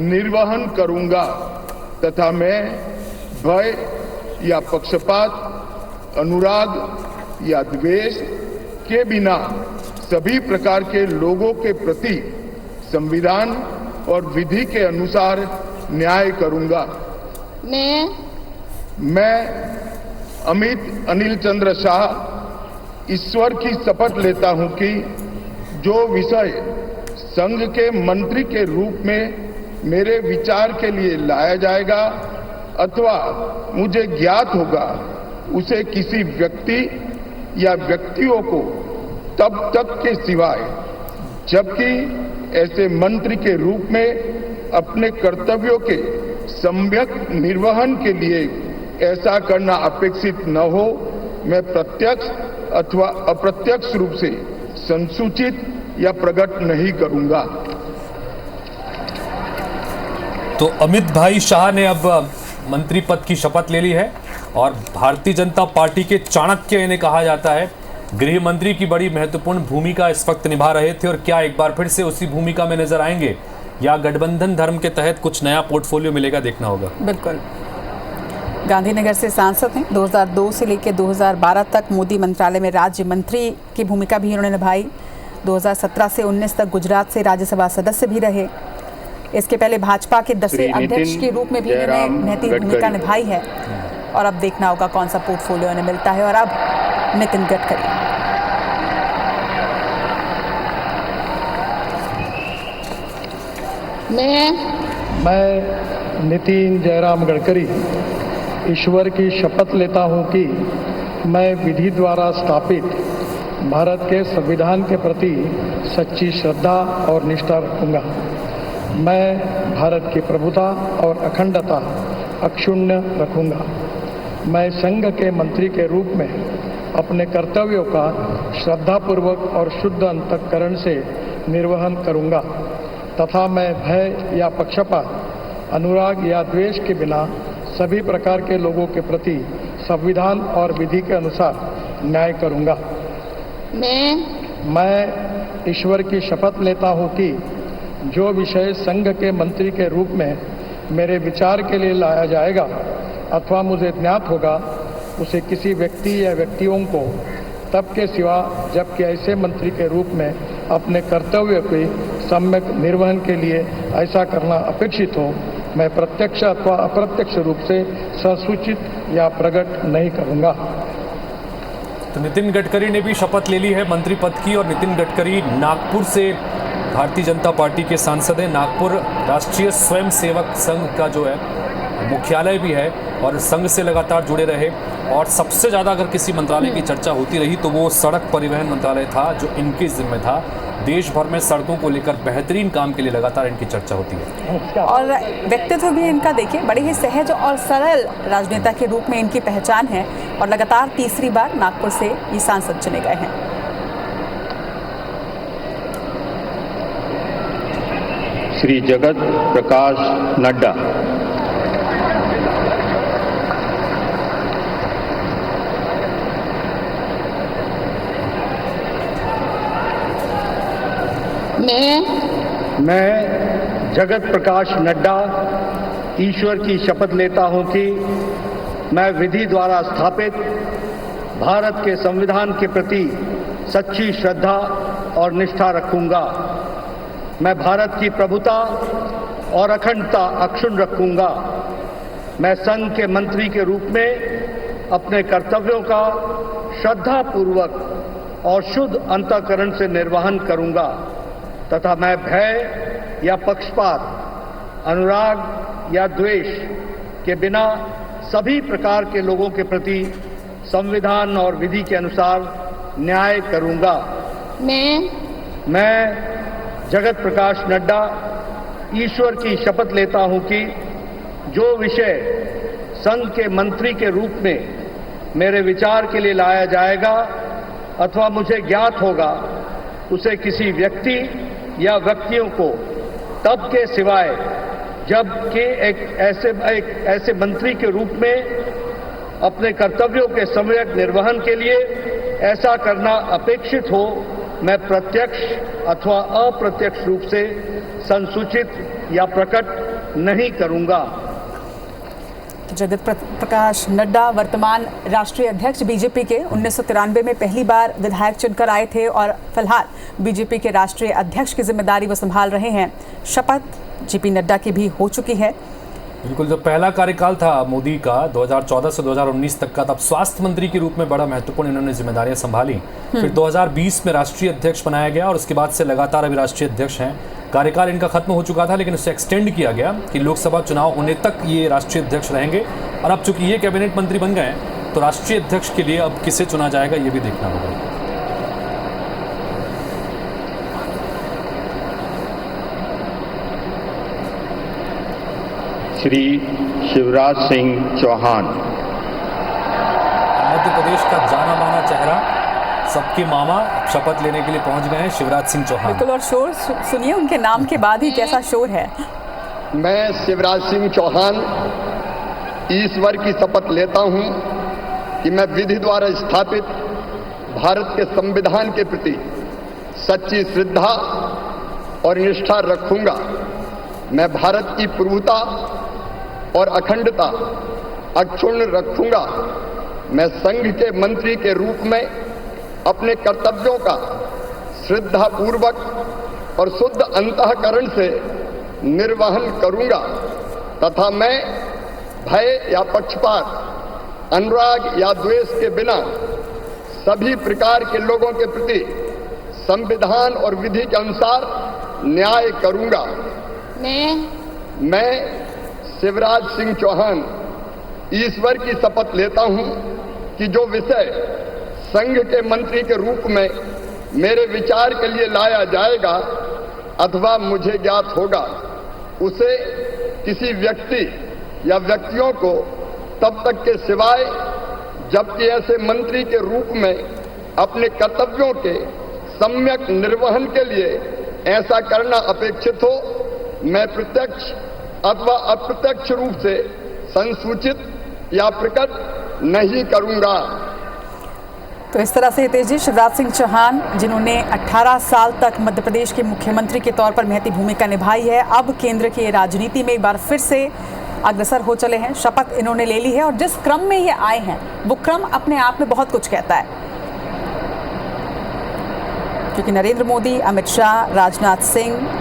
निर्वहन करूंगा तथा मैं भय या पक्षपात, अनुराग या द्वेष के बिना सभी प्रकार के लोगों के प्रति संविधान और विधि के अनुसार न्याय करूंगा। मैं अमित अनिल चंद्र शाह ईश्वर की शपथ लेता हूं कि जो विषय संघ के मंत्री के रूप में मेरे विचार के लिए लाया जाएगा अथवा मुझे ज्ञात होगा, उसे किसी व्यक्ति या व्यक्तियों को तब तक के सिवाय जबकि ऐसे मंत्री के रूप में अपने कर्तव्यों के सम्यक निर्वहन के लिए ऐसा करना अपेक्षित न हो, मैं प्रत्यक्ष अथवा अप्रत्यक्ष रूप से संसूचित या प्रकट नहीं करूंगा। तो अमित भाई शाह ने अब मंत्री पद की शपथ ले ली है और भारतीय जनता पार्टी के चाणक्य इन्हें कहा जाता है। गृह मंत्री की बड़ी महत्वपूर्ण भूमिका इस वक्त निभा रहे थे और क्या एक बार फिर से उसी भूमिका में नजर आएंगे या गठबंधन धर्म के तहत कुछ नया पोर्टफोलियो मिलेगा, देखना होगा। बिल्कुल, गांधीनगर से सांसद हैं। 2002 से लेकर 2012 तक मोदी मंत्रालय में राज्य मंत्री की भूमिका भी इन्होंने निभाई। 2017 से 19 तक गुजरात से राज्यसभा सदस्य भी रहे। इसके पहले भाजपा के 10वें अध्यक्ष के रूप में भी इन्होंने महती भूमिका निभाई है और अब देखना होगा कौन सा पोर्टफोलियो इन्हें मिलता है। और अब नितिन गडकरी। मैं नितिन जयराम गडकरी ईश्वर की शपथ लेता हूं कि मैं विधि द्वारा स्थापित भारत के संविधान के प्रति सच्ची श्रद्धा और निष्ठा रखूंगा। मैं भारत की प्रभुता और अखंडता अक्षुण्ण रखूंगा। मैं संघ के मंत्री के रूप में अपने कर्तव्यों का श्रद्धापूर्वक और शुद्ध अंतःकरण से निर्वहन करूंगा तथा मैं भय या पक्षपात, अनुराग या द्वेष के बिना सभी प्रकार के लोगों के प्रति संविधान और विधि के अनुसार न्याय करूंगा। मैं ईश्वर की शपथ लेता हूं कि जो विषय संघ के मंत्री के रूप में मेरे विचार के लिए लाया जाएगा अथवा मुझे ज्ञात होगा, उसे किसी व्यक्ति या व्यक्तियों को तब के सिवा जबकि ऐसे मंत्री के रूप में अपने कर्तव्य के सम्यक निर्वहन के लिए ऐसा करना अपेक्षित हो, मैं प्रत्यक्ष अथवा अप्रत्यक्ष रूप से संसूचित या प्रकट नहीं करूंगा। तो नितिन गडकरी ने भी शपथ ले ली है मंत्री पद की और नितिन गडकरी नागपुर से भारतीय जनता पार्टी के सांसद हैं। नागपुर राष्ट्रीय स्वयंसेवक संघ का जो है मुख्यालय भी है और संघ से लगातार जुड़े रहे और सबसे ज़्यादा अगर किसी मंत्रालय की चर्चा होती रही तो वो सड़क परिवहन मंत्रालय था जो इनके जिम्मे था। देश भर में सड़कों को लेकर बेहतरीन काम के लिए लगातार इनकी चर्चा होती है। और व्यक्तित्व भी इनका देखिए, बड़े ही सहज और सरल राजनेता के रूप में इनकी पहचान है और लगातार तीसरी बार नागपुर से ये सांसद चुने गए हैं। श्री जगत प्रकाश नड्डा। मैं जगत प्रकाश नड्डा ईश्वर की शपथ लेता हूं कि मैं विधि द्वारा स्थापित भारत के संविधान के प्रति सच्ची श्रद्धा और निष्ठा रखूंगा। मैं भारत की प्रभुता और अखंडता अक्षुण्ण रखूंगा। मैं संघ के मंत्री के रूप में अपने कर्तव्यों का श्रद्धापूर्वक और शुद्ध अंतःकरण से निर्वहन करूंगा तथा मैं भय या पक्षपात, अनुराग या द्वेष के बिना सभी प्रकार के लोगों के प्रति संविधान और विधि के अनुसार न्याय करूंगा। मैं जगत प्रकाश नड्डा ईश्वर की शपथ लेता हूं कि जो विषय संघ के मंत्री के रूप में मेरे विचार के लिए लाया जाएगा अथवा मुझे ज्ञात होगा, उसे किसी व्यक्ति या व्यक्तियों को तब के सिवाय जबकि एक ऐसे मंत्री के रूप में अपने कर्तव्यों के सम्यक निर्वहन के लिए ऐसा करना अपेक्षित हो, मैं प्रत्यक्ष अथवा अप्रत्यक्ष रूप से संसूचित या प्रकट नहीं करूंगा। जगत प्रकाश नड्डा वर्तमान राष्ट्रीय अध्यक्ष बीजेपी के 1993 में पहली बार विधायक चुनकर आए थे और फिलहाल बीजेपी के राष्ट्रीय अध्यक्ष की जिम्मेदारी वो संभाल रहे हैं। शपथ जेपी नड्डा की भी हो चुकी है। बिल्कुल, जो पहला कार्यकाल था मोदी का 2014 से 2019 तक का, तब स्वास्थ्य मंत्री के रूप में बड़ा महत्वपूर्ण इन्होंने जिम्मेदारियां संभाली। फिर 2020 में राष्ट्रीय अध्यक्ष बनाया गया और उसके बाद से लगातार अभी राष्ट्रीय अध्यक्ष हैं। कार्यकाल इनका खत्म हो चुका था लेकिन उसे एक्सटेंड किया गया कि लोकसभा चुनाव होने तक ये राष्ट्रीय अध्यक्ष रहेंगे। और अब चूंकि ये कैबिनेट मंत्री बन गए हैं तो राष्ट्रीय अध्यक्ष के लिए अब किसे चुना जाएगा ये भी देखना होगा। श्री शिवराज सिंह चौहान। मध्य प्रदेश का जाना माना चेहरा, सबके मामा शपथ लेने के लिए पहुंच गए हैं शिवराज सिंह चौहान। बिल्कुल, और शोर सुनिए उनके नाम के बाद ही कैसा शोर है। मैं शिवराज सिंह चौहान ईश्वर की शपथ लेता हूं कि मैं विधि द्वारा स्थापित भारत के संविधान के प्रति सच्ची श्रद्धा और निष्ठा रखूंगा। मैं भारत की प्रभुता और अखंडता अक्षुण्ण रखूंगा। मैं संघ के मंत्री के रूप में अपने कर्तव्यों का श्रद्धापूर्वक और शुद्ध अंतःकरण से निर्वहन करूंगा तथा मैं भय या पक्षपात, अनुराग या द्वेष के बिना सभी प्रकार के लोगों के प्रति संविधान और विधि के अनुसार न्याय करूंगा। मैं शिवराज सिंह चौहान ईश्वर की शपथ लेता हूं कि जो विषय संघ के मंत्री के रूप में मेरे विचार के लिए लाया जाएगा अथवा मुझे ज्ञात होगा, उसे किसी व्यक्ति या व्यक्तियों को तब तक के सिवाय जबकि ऐसे मंत्री के रूप में अपने कर्तव्यों के सम्यक निर्वहन के लिए ऐसा करना अपेक्षित हो, मैं प्रत्यक्ष अथवा अप्रत्यक्ष रूप से संसूचित या प्रकट नहीं करूंगा। तो इस तरह से हितेश जी, शिवराज सिंह चौहान जिन्होंने 18 साल तक मध्य प्रदेश के मुख्यमंत्री के तौर पर महती भूमिका निभाई है, अब केंद्र की राजनीति में एक बार फिर से अग्रसर हो चले हैं। शपथ इन्होंने ले ली है और जिस क्रम में ये आए हैं वो क्रम अपने आप में बहुत कुछ कहता है, क्योंकि नरेंद्र मोदी, अमित शाह, राजनाथ सिंह,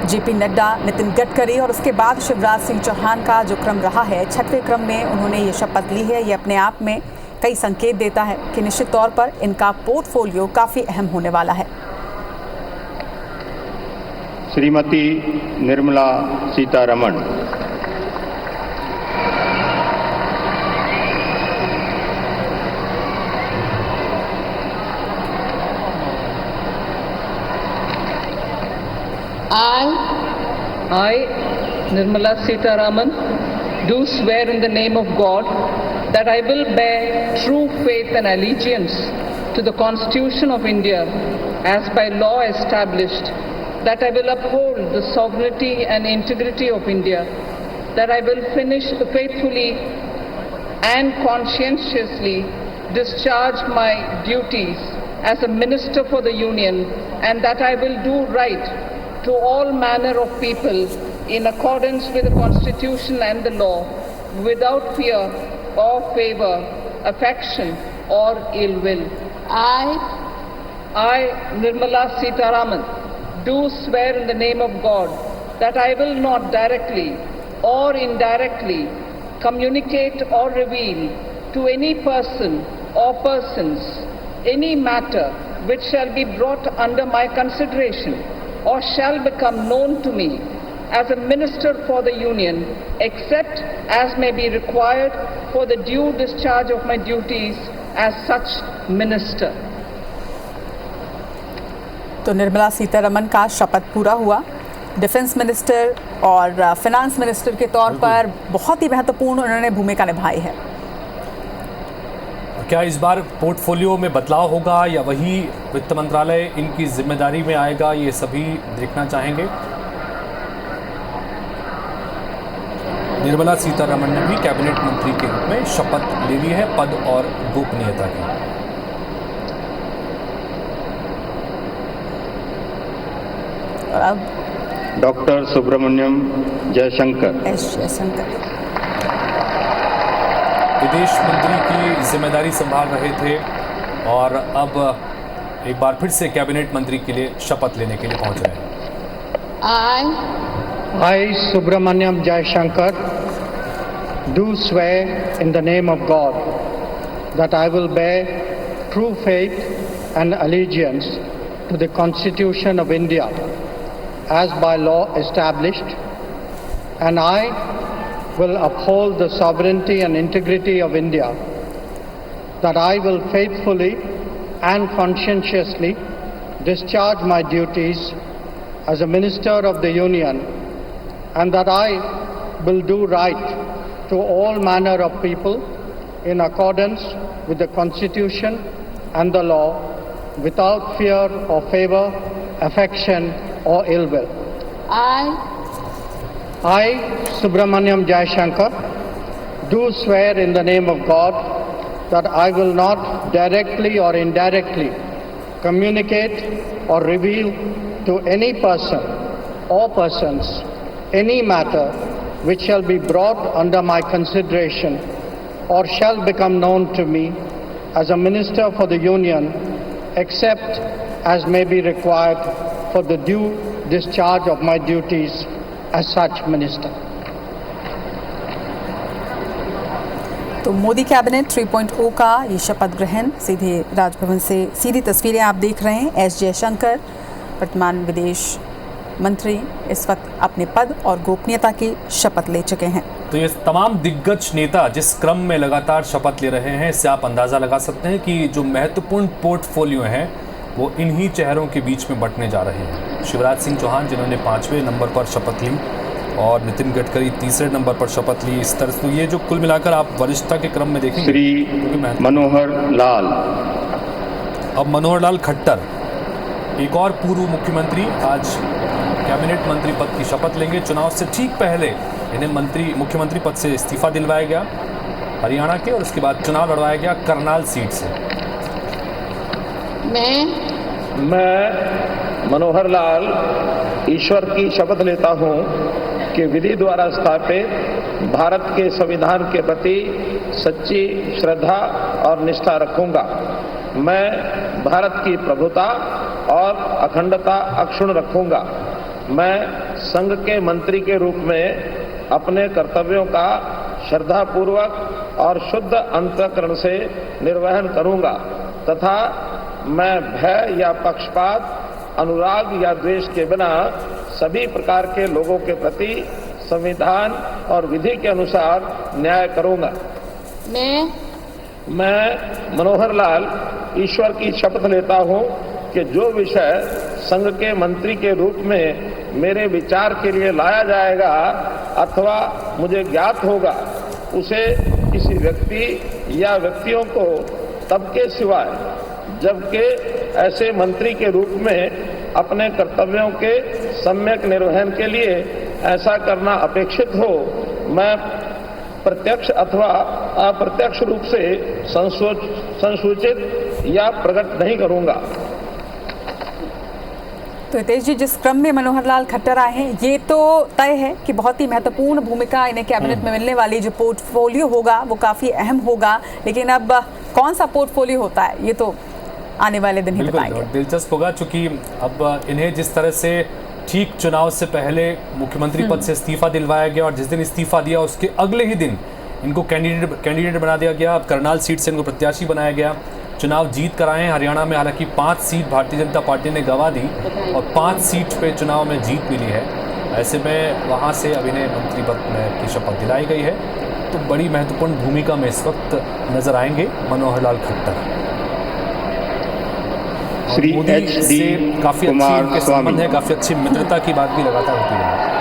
जेपी नड्डा, नितिन गडकरी और उसके बाद शिवराज सिंह चौहान का जो क्रम रहा है, 6वें क्रम में उन्होंने ये शपथ ली है। ये अपने आप में कई संकेत देता है कि निश्चित तौर पर इनका पोर्टफोलियो काफ़ी अहम होने वाला है। Shrimati Nirmala Sitharaman. I, Nirmala Sitharaman, do swear in the name of God that I will bear true faith and allegiance to the Constitution of India as by law established, that I will uphold the sovereignty and integrity of India, that I will faithfully and conscientiously discharge my duties as a Minister for the Union, and that I will do right to all manner of people in accordance with the Constitution and the law, without fear or favor, affection or ill will. I, Nirmala Sitharaman, do swear in the name of God that I will not directly or indirectly communicate or reveal to any person or persons any matter which shall be brought under my consideration or shall become known to me as a Minister for the Union, except as may be required for the due discharge of my duties as such Minister. तो निर्मला सीतारमण का शपथ पूरा हुआ। Defence minister और finance minister के तौर पर बहुत ही महत्वपूर्ण उन्होंने भूमिका निभाई है। क्या इस बार पोर्टफोलियो में बदलाव होगा या वही वित्त मंत्रालय इनकी जिम्मेदारी में आएगा, ये सभी देखना चाहेंगे। निर्मला सीतारमण ने भी कैबिनेट मंत्री के रूप में शपथ ले ली है पद और गोपनीयता की। और अब डॉक्टर सुब्रमण्यम जयशंकर। विदेश मंत्री की जिम्मेदारी संभाल रहे थे और अब एक बार फिर से कैबिनेट मंत्री के लिए शपथ लेने के लिए पहुंच रहे हैं। I, Subramaniam Jaishankar, do swear in the name of God that I will bear true faith and allegiance to the Constitution of India as by law established, and I will uphold the sovereignty and integrity of India, that I will faithfully and conscientiously discharge my duties as a Minister of the Union, and that I will do right to all manner of people in accordance with the Constitution and the law, without fear or favor, affection or ill will. I, Subramaniam Jaishankar, do swear in the name of God that I will not directly or indirectly communicate or reveal to any person or persons any matter which shall be brought under my consideration or shall become known to me as a Minister for the Union, except as may be required for the due discharge of my duties as such Minister. तो Modi cabinet 3.0 का ये शपथ ग्रहण सीधे राजभवन से सीधी तस्वीरें आप देख रहे हैं। एस जयशंकर वर्तमान विदेश मंत्री इस वक्त अपने पद और गोपनीयता की शपथ ले चुके हैं। तो ये तमाम दिग्गज नेता जिस क्रम में लगातार शपथ ले रहे हैं, इससे आप अंदाज़ा लगा सकते हैं कि जो महत्वपूर्ण पोर्टफोलियो हैं वो इन्हीं चेहरों के बीच में बंटने जा रहे हैं। शिवराज सिंह चौहान जिन्होंने 5वें नंबर पर शपथ ली और नितिन गडकरी 3रे नंबर पर शपथ ली। इस तरह से ये जो कुल मिलाकर आप वरिष्ठता के क्रम में देखेंगे। श्री मनोहर लाल। अब मनोहर लाल खट्टर, एक और पूर्व मुख्यमंत्री, आज कैबिनेट मंत्री पद की शपथ लेंगे। चुनाव से ठीक पहले इन्हें मुख्यमंत्री पद से इस्तीफा दिलवाया गया हरियाणा के, और उसके बाद चुनाव लड़वाया गया करनाल सीट से। मैं मनोहर लाल ईश्वर की शपथ लेता हूं कि विधि द्वारा स्थापित भारत के संविधान के प्रति सच्ची श्रद्धा और निष्ठा रखूंगा। मैं भारत की प्रभुता और अखंडता अक्षुण्ण रखूंगा। मैं संघ के मंत्री के रूप में अपने कर्तव्यों का श्रद्धापूर्वक और शुद्ध अंतःकरण से निर्वहन करूंगा तथा मैं भय या पक्षपात, अनुराग या द्वेष के बिना सभी प्रकार के लोगों के प्रति संविधान और विधि के अनुसार न्याय करूंगा। मैं मनोहर लाल ईश्वर की शपथ लेता हूं कि जो विषय संघ के मंत्री के रूप में मेरे विचार के लिए लाया जाएगा अथवा मुझे ज्ञात होगा, उसे किसी व्यक्ति या व्यक्तियों को तब के सिवाय जबकि ऐसे मंत्री के रूप में अपने कर्तव्यों के सम्यक निर्वहन के लिए ऐसा करना अपेक्षित हो, मैं प्रत्यक्ष अथवा अप्रत्यक्ष रूप से संसूचित या प्रकट नहीं करूंगा। तो हितेश जी, जिस क्रम में मनोहर लाल खट्टर आए हैं, ये तो तय है कि बहुत ही महत्वपूर्ण भूमिका इन्हें कैबिनेट में मिलने वाली जो पोर्टफोलियो होगा वो काफ़ी अहम होगा, लेकिन अब कौन सा पोर्टफोलियो होता है ये तो आने वाले दिन ही बताएंगे। दिलचस्प होगा, चूंकि अब इन्हें जिस तरह से ठीक चुनाव से पहले मुख्यमंत्री पद से इस्तीफा दिलवाया गया और जिस दिन इस्तीफा दिया उसके अगले ही दिन इनको कैंडिडेट बना दिया गया। अब करनाल सीट से इनको प्रत्याशी बनाया गया। चुनाव जीत कर आए हैं। हरियाणा में हालांकि 5 सीट भारतीय जनता पार्टी ने गंवा दी और 5 सीट पे चुनाव में जीत मिली है। ऐसे में वहाँ से अब इन्हें मंत्री पद की शपथ दिलाई गई है, तो बड़ी महत्वपूर्ण भूमिका में इस वक्त नजर आएंगे मनोहर लाल खट्टर। श्री मोदी से काफी अच्छी इनके संबंध है, काफी अच्छी मित्रता की बात भी लगातार होती है।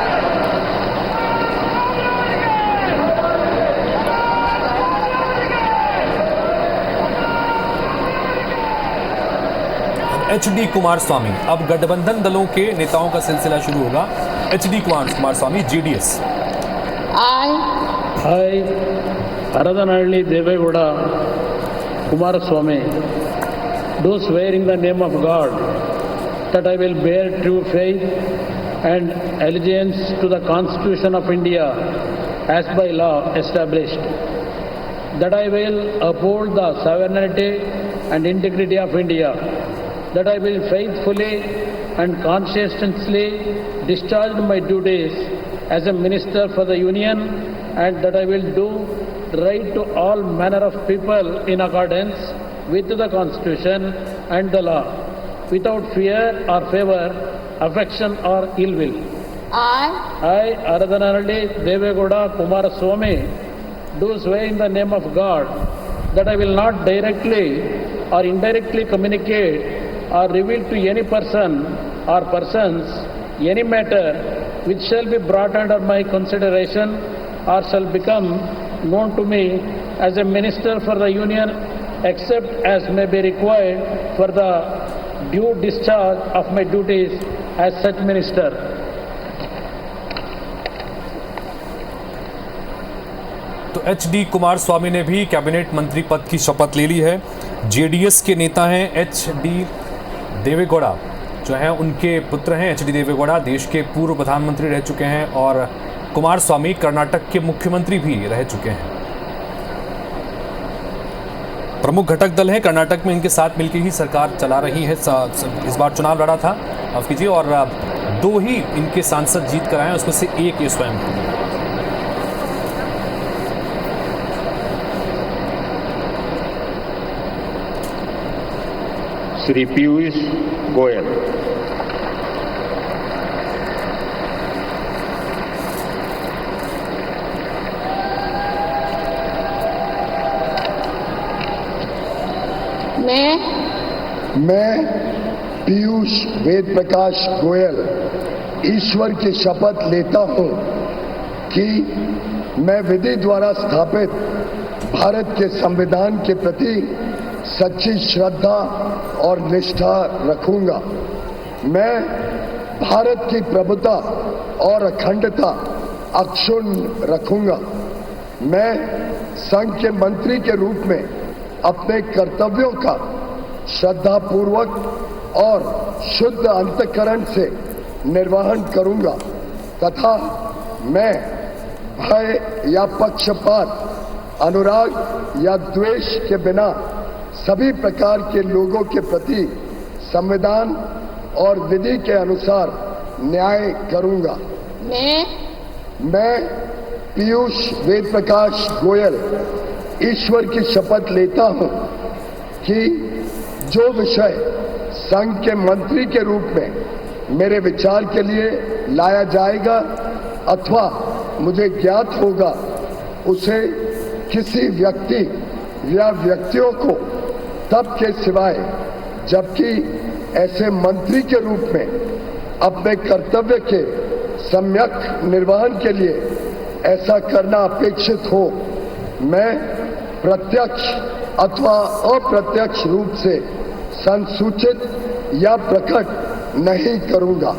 HD कुमारस्वामी, अब गठबंधन दलों के नेताओं का सिलसिला शुरू होगा। HD Kumaraswamy, JDS। I, Haradhanalli Devegowda Kumaraswamy, do swear in the name of God that I will bear true faith and allegiance to the Constitution of India as by law established, that I will uphold the sovereignty and integrity of India, that I will faithfully and conscientiously discharge my duties as a minister for the Union, and that I will do right to all manner of people in accordance with the Constitution and the law, without fear or favor, affection or ill will. I, Haradhanalli Devegowda Kumaraswamy, do swear in the name of God that I will not directly or indirectly communicate or reveal to any person or persons any matter which shall be brought under my consideration or shall become known to me as a minister for the Union, except as may be required for the due discharge of my duties as such minister. तो HD Kumaraswamy ने भी cabinet मंत्री पद की शपथ ले ली है। JDS के नेता हैं HD देवेगौड़ा, जो हैं उनके पुत्र हैं HD देवेगौड़ा, देश के पूर्व प्रधानमंत्री रह चुके हैं और कुमारस्वामी कर्नाटक के मुख्यमंत्री भी रह चुके हैं। प्रमुख घटक दल है कर्नाटक में, इनके साथ मिलकर ही सरकार चला रही है। इस बार चुनाव लड़ा था, माफ कीजिए, और 2 ही इनके सांसद जीत कर आए हैं, उसमें से 1 ये स्वयं। श्री पीयूष गोयल। मैं पीयूष वेद प्रकाश गोयल ईश्वर की शपथ लेता हूं कि मैं विधि द्वारा स्थापित भारत के संविधान के प्रति सच्ची श्रद्धा और निष्ठा रखूंगा। मैं भारत की प्रभुता और अखंडता अक्षुण्ण रखूंगा। मैं संघ के मंत्री के रूप में अपने कर्तव्यों का श्रद्धापूर्वक और शुद्ध अंतःकरण से निर्वहन करूंगा तथा मैं भय या पक्षपात, अनुराग या द्वेष के बिना सभी प्रकार के लोगों के प्रति संविधान और विधि के अनुसार न्याय करूंगा। मैं पीयूष वेद प्रकाश गोयल ईश्वर की शपथ लेता हूं कि जो विषय संघ के मंत्री के रूप में मेरे विचार के लिए लाया जाएगा अथवा मुझे ज्ञात होगा, उसे किसी व्यक्ति या व्यक्तियों को तब के सिवाय जबकि ऐसे मंत्री के रूप में अपने कर्तव्य के सम्यक निर्वहन के लिए ऐसा करना अपेक्षित हो, मैं प्रत्यक्ष अथवा अप्रत्यक्ष रूप से संसूचित या प्रकट नहीं करूंगा।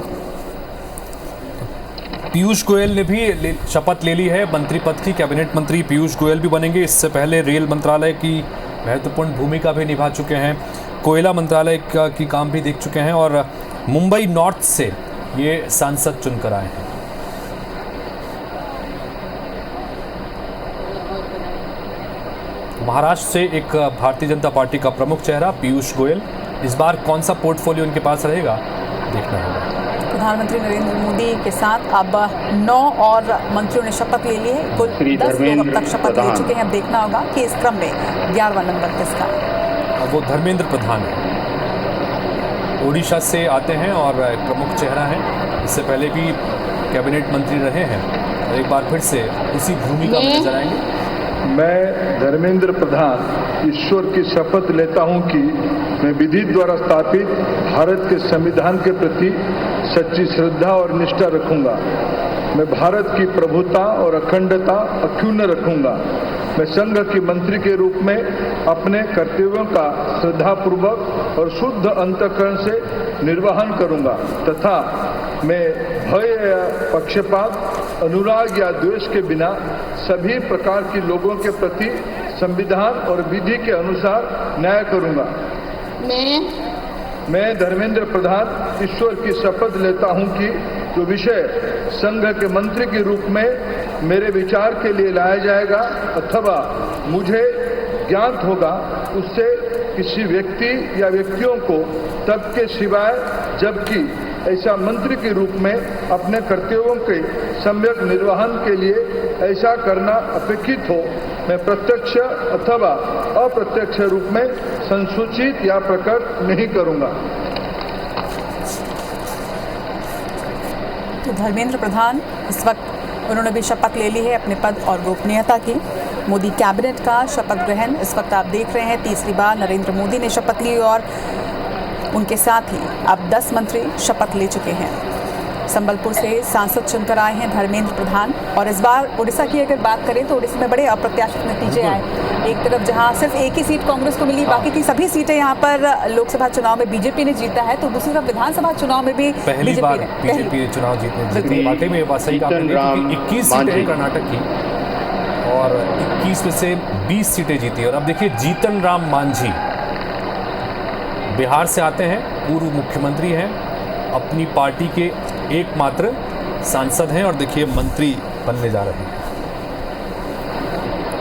पीयूष गोयल ने भी शपथ ले ली है मंत्री पद की। कैबिनेट मंत्री पीयूष गोयल भी बनेंगे। इससे पहले रेल मंत्रालय की महत्वपूर्ण भूमिका भी निभा चुके हैं, कोयला मंत्रालय की काम भी देख चुके हैं और मुंबई नॉर्थ से ये सांसद चुनकर आए हैं। महाराष्ट्र से एक भारतीय जनता पार्टी का प्रमुख चेहरा पीयूष गोयल। इस बार कौन सा पोर्टफोलियो उनके पास रहेगा, देखना होगा। प्रधानमंत्री नरेंद्र मोदी के साथ अब 9 और मंत्रियों ने शपथ ले ली है। कुल 10 लोग अब तक शपथ ले चुके हैं। अब देखना होगा कि इस क्रम में 11वां नंबर किसका। अब वो धर्मेंद्र प्रधान है, ओडिशा से आते हैं और प्रमुख चेहरा हैं। इससे पहले भी कैबिनेट मंत्री रहे हैं और एक बार फिर से उसी भूमिका में नजर आएंगे। मैं धर्मेंद्र प्रधान ईश्वर की शपथ लेता हूं कि मैं विधि द्वारा स्थापित भारत के संविधान के प्रति सच्ची श्रद्धा और निष्ठा रखूंगा। मैं भारत की प्रभुता और अखंडता अक्षुण्ण रखूंगा। मैं संघ के मंत्री के रूप में अपने कर्तव्यों का श्रद्धापूर्वक और शुद्ध अंतःकरण से निर्वहन करूंगा तथा मैं भय या पक्षपात, अनुराग या द्वेष के बिना सभी प्रकार के लोगों के प्रति संविधान और विधि के अनुसार न्याय करूंगा। मैं धर्मेंद्र प्रधान ईश्वर की शपथ लेता हूं कि जो विषय संघ के मंत्री के रूप में मेरे विचार के लिए लाया जाएगा अथवा मुझे ज्ञात होगा, उससे किसी व्यक्ति या व्यक्तियों को तब के सिवाय जबकि ऐसा मंत्री के रूप में अपने कर्तव्यों के सम्यक निर्वहन के लिए ऐसा करना अपेक्षित हो, मैं प्रत्यक्ष अथवा अप्रत्यक्ष रूप में संसूचित या प्रकट नहीं करूंगा। तो धर्मेंद्र प्रधान इस वक्त उन्होंने भी शपथ ले ली है अपने पद और गोपनीयता की। मोदी कैबिनेट का शपथ ग्रहण इस वक्त आप देख रहे हैं। तीसरी बार नरेंद्र मोदी ने शपथ ली और उनके साथ ही अब 10 मंत्री शपथ ले चुके हैं। संबलपुर से सांसद चुनकर आए हैं धर्मेंद्र प्रधान। और इस बार उड़ीसा की अगर बात करें तो उड़ीसा में बड़े अप्रत्याशित नतीजे आए। एक तरफ जहां सिर्फ एक ही सीट कांग्रेस को मिली, बाकी की सभी सीटें यहां पर लोकसभा चुनाव में बीजेपी ने जीता है, तो दूसरी तरफ विधानसभा चुनाव में भी पहली बार बीजेपी ने चुनाव जीतने वाकई में बात सही कहा। 21 सीटें कर्नाटक की और 21 में से 20 सीटें जीती। और अब देखिए जीतन राम मांझी बिहार से आते हैं, पूर्व मुख्यमंत्री हैं, अपनी पार्टी के एकमात्र सांसद हैं और देखिए मंत्री बनने जा रहे हैं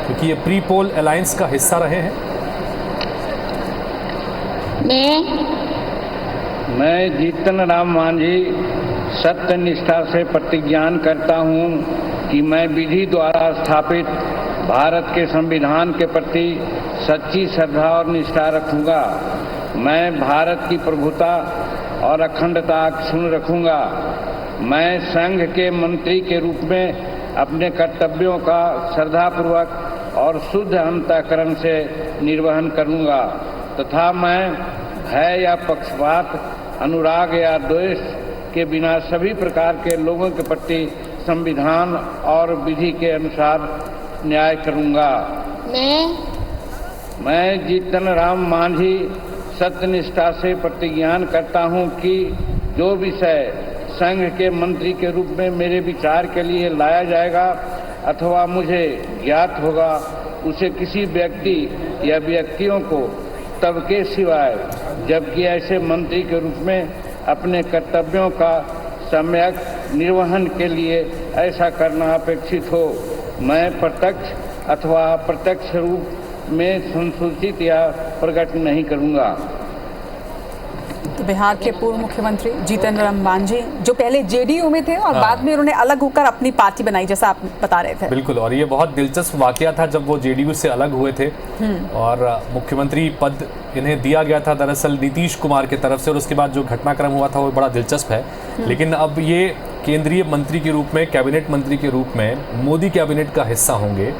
क्योंकि ये प्री पोल अलायंस का हिस्सा रहे हैं। मैं जीतन राम मांझी सत्य निष्ठा से प्रतिज्ञान करता हूं कि मैं विधि द्वारा स्थापित भारत के संविधान के प्रति सच्ची श्रद्धा और निष्ठा रखूंगा। मैं भारत की प्रभुता और अखंडता अक्षुण्ण रखूंगा। मैं संघ के मंत्री के रूप में अपने कर्तव्यों का श्रद्धापूर्वक और शुद्ध अंतःकरण से निर्वहन करूंगा तथा मैं भय या पक्षपात, अनुराग या द्वेष के बिना सभी प्रकार के लोगों के प्रति संविधान और विधि के अनुसार न्याय करूंगा। मैं जीतन राम मांझी सत्यनिष्ठा से प्रतिज्ञान करता हूं कि जो विषय संघ के मंत्री के रूप में मेरे विचार के लिए लाया जाएगा अथवा मुझे ज्ञात होगा, उसे किसी व्यक्ति या व्यक्तियों को तब के सिवाय जबकि ऐसे मंत्री के रूप में अपने कर्तव्यों का सम्यक निर्वहन के लिए ऐसा करना अपेक्षित हो, मैं प्रत्यक्ष अथवा अप्रत्यक्ष रूप में संसूचित या प्रकट नहीं करूंगा। तो बिहार के पूर्व मुख्यमंत्री जीतन राम मांझी जो पहले जेडीयू में थे और बाद में उन्होंने अलग होकर अपनी पार्टी बनाई, जैसा आप बता रहे थे। बिल्कुल, और ये बहुत दिलचस्प वाकया था जब वो जेडीयू से अलग हुए थे और मुख्यमंत्री पद इन्हें दिया गया था दरअसल नीतीश कुमार की तरफ से, और उसके बाद जो घटनाक्रम हुआ था वो बड़ा दिलचस्प है। लेकिन अब ये केंद्रीय मंत्री के रूप में, कैबिनेट मंत्री के रूप में मोदी कैबिनेट का हिस्सा होंगे,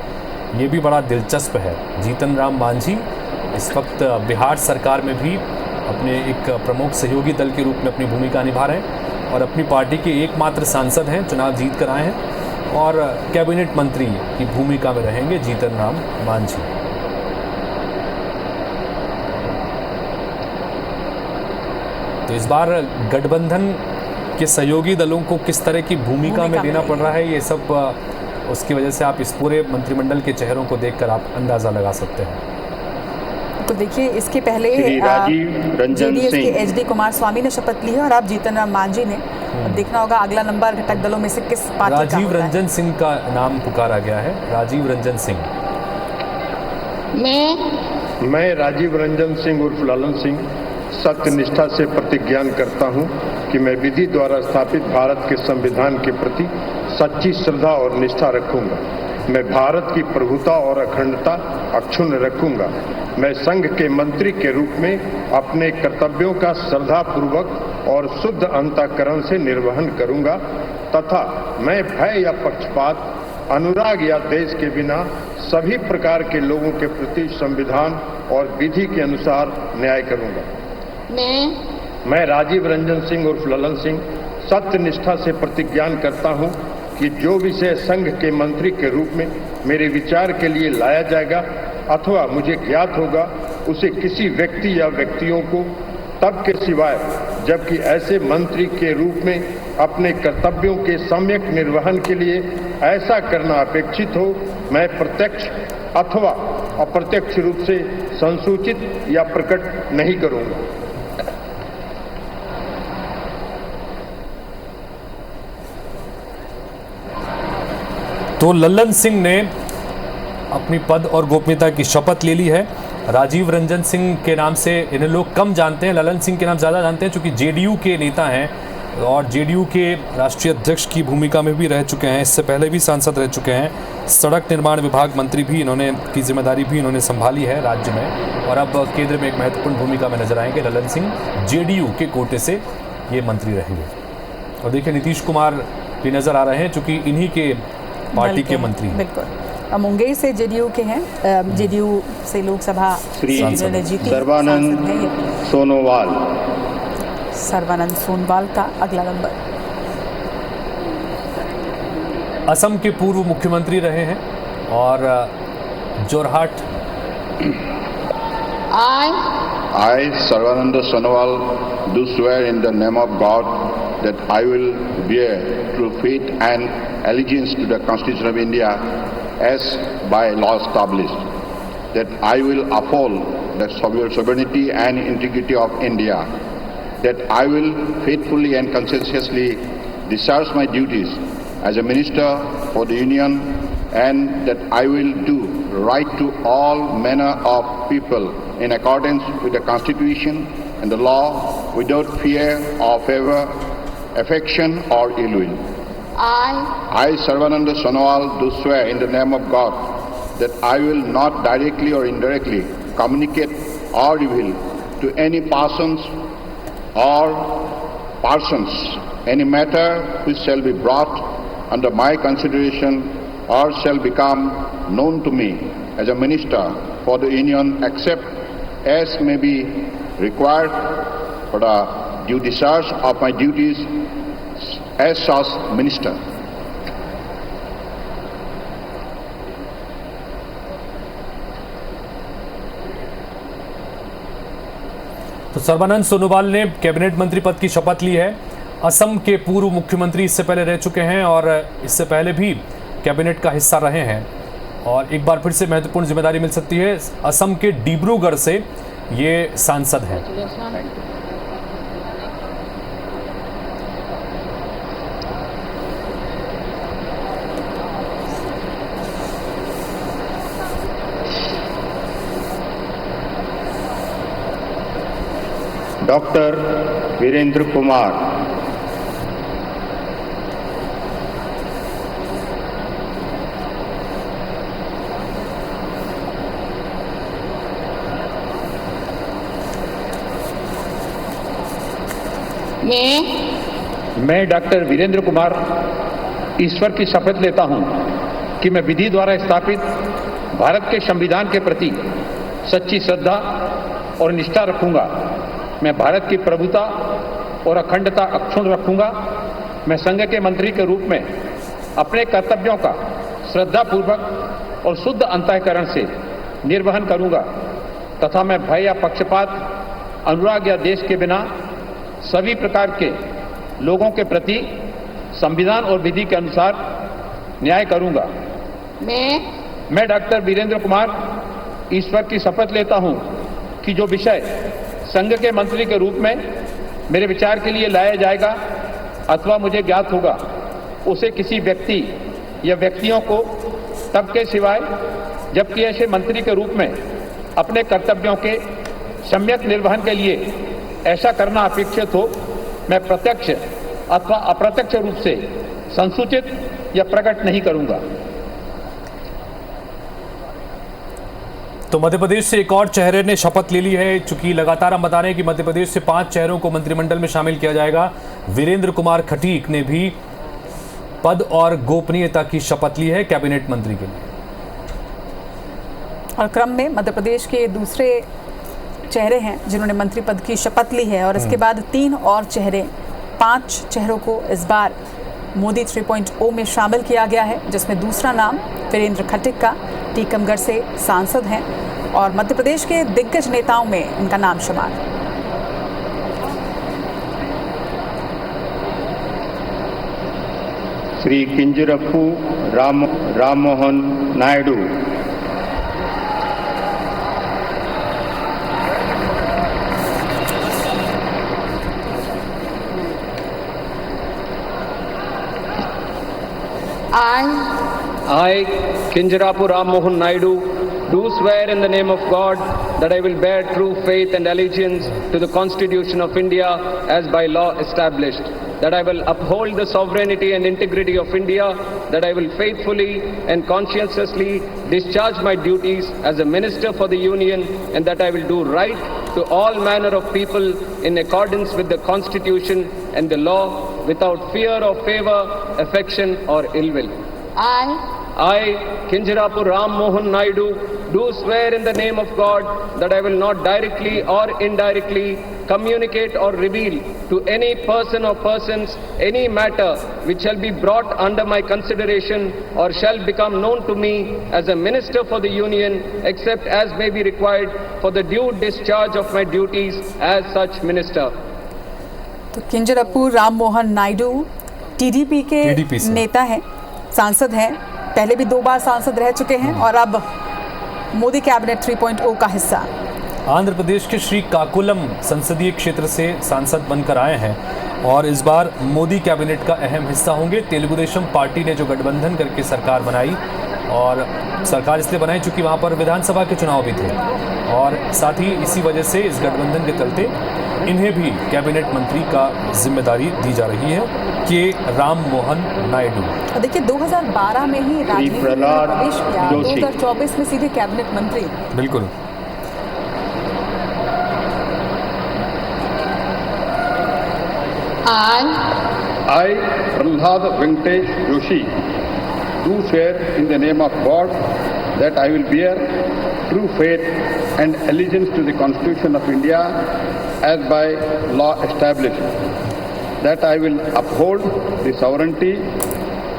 ये भी बड़ा दिलचस्प है। जीतन राम मांझी इस वक्त बिहार सरकार में भी अपने एक प्रमुख सहयोगी दल के रूप में अपनी भूमिका निभा रहे हैं और अपनी पार्टी के एकमात्र सांसद हैं, चुनाव जीत कर आए हैं और कैबिनेट मंत्री की भूमिका में रहेंगे जीतन राम मांझी। तो इस बार गठबंधन के सहयोगी दलों को किस तरह की भूमिका में लेना पड़ रहा है, ये सब उसकी वजह से आप इस पूरे मंत्रिमंडल के चेहरों को देखकर आप अंदाजा लगा सकते हैं। तो देखिए, इसके पहले जेडीएस के एचडी कुमारस्वामी ने शपथ ली है और अब जीतन राम मांझी ने। अब देखना होगा अगला नंबर घटक दलों में से किस पार्टी का राजीव रंजन सिंह का नाम पुकारा गया है। राजीव रंजन सिंह। मैं राजीव रंजन सिंह उर्फ ललन सिंह सत्य निष्ठा से प्रतिज्ञान करता हूं कि मैं विधि द्वारा स्थापित भारत के संविधान के प्रति सच्ची श्रद्धा और निष्ठा रखूंगा। मैं भारत की प्रभुता और अखंडता अक्षुण्ण रखूंगा। मैं संघ के मंत्री के रूप में अपने कर्तव्यों का श्रद्धापूर्वक और शुद्ध अंतःकरण से निर्वहन करूंगा तथा मैं भय या पक्षपात, अनुराग या देश के बिना सभी प्रकार के लोगों के प्रति संविधान और विधि के अनुसार न्याय करूंगा। मैं राजीव रंजन सिंह उर्फ ललन सिंह सत्य निष्ठा से प्रतिज्ञान करता हूं कि जो विषय संघ के मंत्री के रूप में मेरे विचार के लिए लाया जाएगा अथवा मुझे ज्ञात होगा, उसे किसी व्यक्ति या व्यक्तियों को तब के सिवाय जबकि ऐसे मंत्री के रूप में अपने कर्तव्यों के सम्यक निर्वहन के लिए ऐसा करना अपेक्षित हो, मैं प्रत्यक्ष अथवा अप्रत्यक्ष रूप से संसूचित या प्रकट नहीं करूंगा। तो ललन सिंह ने अपनी पद और गोपनीयता की शपथ ले ली है। राजीव रंजन सिंह के नाम से इन्हें लोग कम जानते हैं, ललन सिंह के नाम ज़्यादा जानते हैं, चूँकि जेडीयू के नेता हैं और जेडीयू के राष्ट्रीय अध्यक्ष की भूमिका में भी रह चुके हैं। इससे पहले भी सांसद रह चुके हैं। सड़क निर्माण विभाग मंत्री भी इन्होंने की जिम्मेदारी भी इन्होंने संभाली है राज्य में और अब केंद्र में एक महत्वपूर्ण भूमिका में नजर आएंगे ललन सिंह। जेडीयू के कोटे से ये मंत्री रहेंगे। और देखिए, नीतीश कुमार भी नजर आ रहे हैं चूँकि इन्हीं के पार्टी के मंत्री। बिल्कुल, मुंगेर से जेडीयू के हैं, जेडीयू से लोकसभा सर्बानंद सोनोवाल। सर्बानंद सोनोवाल का अगला नंबर। असम के पूर्व मुख्यमंत्री रहे हैं और Jorhat. I, Sarvananda Sonowal, do swear in the name of God that I will bear true faith and allegiance to the Constitution of India as by law established, that I will uphold the sovereignty and integrity of India, that I will faithfully and conscientiously discharge my duties as a minister for the Union, and that I will do right to all manner of people in accordance with the Constitution and the law without fear or favor, affection or ill will. I, Sarvananda Sonowal, do swear in the name of God that I will not directly or indirectly communicate or reveal to any persons or persons any matter which shall be brought under my consideration or shall become known to me as a minister for the Union, except as may be required for the due discharge of my duties as such minister. तो सर्बानंद सोनोवाल ने cabinet मंत्री पद की शपथ ली है। असम के पूर्व मुख्यमंत्री इससे पहले रह चुके हैं और इससे पहले भी कैबिनेट का हिस्सा रहे हैं और एक बार फिर से महत्वपूर्ण जिम्मेदारी मिल सकती है। असम के डिब्रूगढ़ से ये सांसद हैं। डॉक्टर वीरेंद्र कुमार। मैं डॉक्टर वीरेंद्र कुमार ईश्वर की शपथ लेता हूं कि मैं विधि द्वारा स्थापित भारत के संविधान के प्रति सच्ची श्रद्धा और निष्ठा रखूंगा। मैं भारत की प्रभुता और अखंडता अक्षुण्ण रखूंगा। मैं संघ के मंत्री के रूप में अपने कर्तव्यों का श्रद्धापूर्वक और शुद्ध अंतःकरण से निर्वहन करूंगा तथा मैं भय या पक्षपात, अनुराग या देश के बिना सभी प्रकार के लोगों के प्रति संविधान और विधि के अनुसार न्याय करूंगा। मैं डॉक्टर वीरेंद्र कुमार ईश्वर की शपथ लेता हूं कि जो विषय संघ के मंत्री के रूप में मेरे विचार के लिए लाया जाएगा अथवा मुझे ज्ञात होगा, उसे किसी व्यक्ति या व्यक्तियों को तब के सिवाय जबकि ऐसे मंत्री के रूप में अपने कर्तव्यों के सम्यक निर्वहन के लिए ऐसा करना अपेक्षित हो, मैं प्रत्यक्ष अथवा अप्रत्यक्ष रूप से संसूचित या प्रकट नहीं करूंगा। तो मध्य प्रदेश से एक और चेहरे ने शपथ ले ली है। चूंकि लगातार हम बता रहे हैं कि मध्य प्रदेश से 5 चेहरों को मंत्रिमंडल में शामिल किया जाएगा। वीरेंद्र कुमार खटीक ने भी पद और गोपनीयता की शपथ ली है कैबिनेट मंत्री के लिए। और क्रम में मध्य प्रदेश के दूसरे चेहरे हैं जिन्होंने मंत्री पद की शपथ ली है और इसके बाद 3 और चेहरे, 5 चेहरों को इस बार मोदी 3.0 में शामिल किया गया है, जिसमें दूसरा नाम वीरेंद्र खटीक का टीकमगढ़ से सांसद हैं और मध्य प्रदेश के दिग्गज नेताओं में इनका नाम शुमार है। Shri किंजरप्पू Rammohan Naidu. I, Kinjarapu Ram Mohan Naidu, do swear in the name of God that I will bear true faith and allegiance to the Constitution of India as by law established, that I will uphold the sovereignty and integrity of India, that I will faithfully and conscientiously discharge my duties as a minister for the Union, and that I will do right to all manner of people in accordance with the Constitution and the law without fear or favor, affection or ill will. I, Kinjarapu Ram Mohan Naidu, do swear in the name of God that I will not directly or indirectly communicate or reveal to any person or persons any matter which shall be brought under my consideration or shall become known to me as a minister for the Union, except as may be required for the due discharge of my duties as such minister. तो किंजरप्पू Ram Mohan Naidu TDP के नेता हैं, सांसद हैं, पहले भी 2 बार सांसद रह चुके हैं और अब मोदी कैबिनेट 3.0 का हिस्सा। आंध्र प्रदेश के श्रीकाकुलम संसदीय क्षेत्र से सांसद बनकर आए हैं और इस बार मोदी कैबिनेट का अहम हिस्सा होंगे। तेलुगु देशम पार्टी ने जो गठबंधन करके सरकार बनाई और सरकार इसलिए बनाई चूंकि वहां पर विधानसभा के चुनाव भी थे और साथ ही इसी वजह से इस गठबंधन के चलते इन्हें भी कैबिनेट मंत्री का जिम्मेदारी दी जा रही है के राम मोहन नायडू। देखिए 2012 में ही राजनीति में प्रवेश किया, 2024 में सीधे कैबिनेट मंत्री। बिल्कुल। I, Prahlad Venkatesh Joshi, do swear in the name of God that I will bear true faith and allegiance to the Constitution of India as by law established, that I will uphold the sovereignty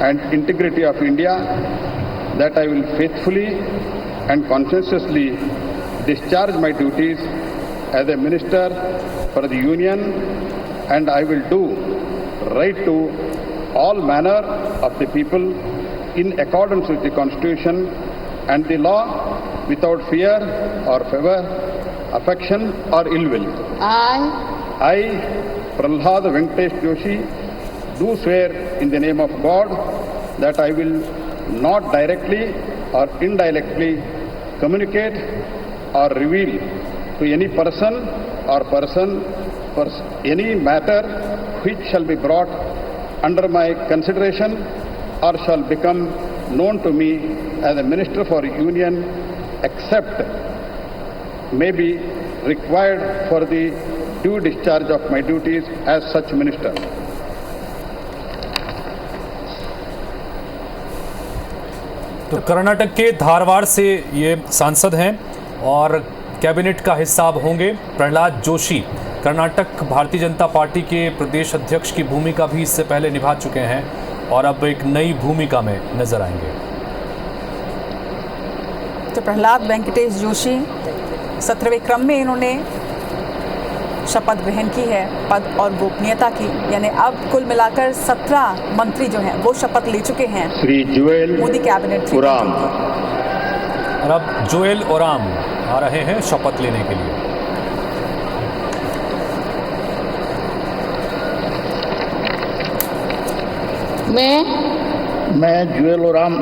and integrity of India, that I will faithfully and conscientiously discharge my duties as a minister for the Union, and I will do right to all manner of the people in accordance with the Constitution and the law without fear or favor, affection or ill will. I, Prahlad Venkatesh Joshi, do swear in the name of God that I will not directly or indirectly communicate or reveal to any person or any matter which shall be brought under my consideration or shall become known to me as a minister for Union, except may be required for the due discharge of my duties as such minister. तो कर्नाटक के धारवाड़ से ये सांसद हैं और cabinet का हिस्सा अब होंगे प्रहलाद जोशी। कर्नाटक भारतीय जनता पार्टी के प्रदेश अध्यक्ष की भूमिका भी इससे पहले निभा चुके हैं और अब एक नई भूमिका में नजर आएंगे। तो प्रहलाद वेंकटेश जोशी 17वें क्रम में इन्होंने शपथ ग्रहण की है पद और गोपनीयता की, यानी अब कुल मिलाकर 17 मंत्री जो हैं वो शपथ ले चुके हैं श्री जोएल मोदी कैबिनेट ओराम। और अब जोएल ओराम आ रहे हैं शपथ लेने के लिए। मैं जोएल ओराम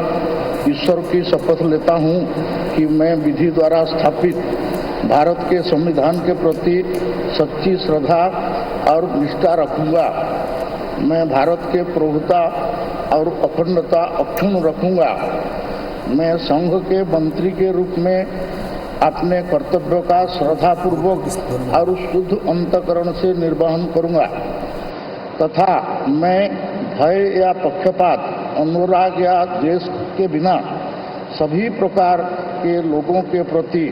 ईश्वर की शपथ लेता हूं कि मैं विधि द्वारा स्थापित भारत के संविधान के प्रति सच्ची श्रद्धा और निष्ठा रखूंगा। मैं भारत के प्रभुता और अखंडता अक्षुण्ण रखूंगा। मैं संघ के मंत्री के रूप में अपने कर्तव्यों का श्रद्धापूर्वक और शुद्ध अंतःकरण से निर्वहन करूंगा तथा मैं भय या पक्षपात, अनुराग या द्वेष के बिना सभी प्रकार के लोगों के प्रति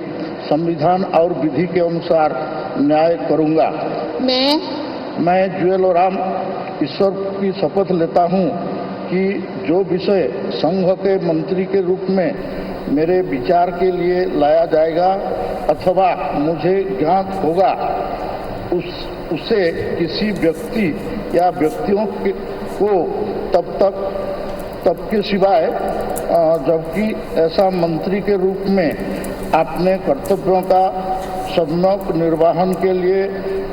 संविधान और विधि के अनुसार न्याय करूंगा। मैं जोएल ओराम ईश्वर की शपथ लेता हूं कि जो विषय संघ के मंत्री के रूप में मेरे विचार के लिए लाया जाएगा अथवा मुझे ज्ञात होगा उसे किसी व्यक्ति या व्यक्तियों को तब के सिवाय जबकि ऐसा मंत्री के रूप में अपने कर्तव्यों का सम्यक निर्वहन के लिए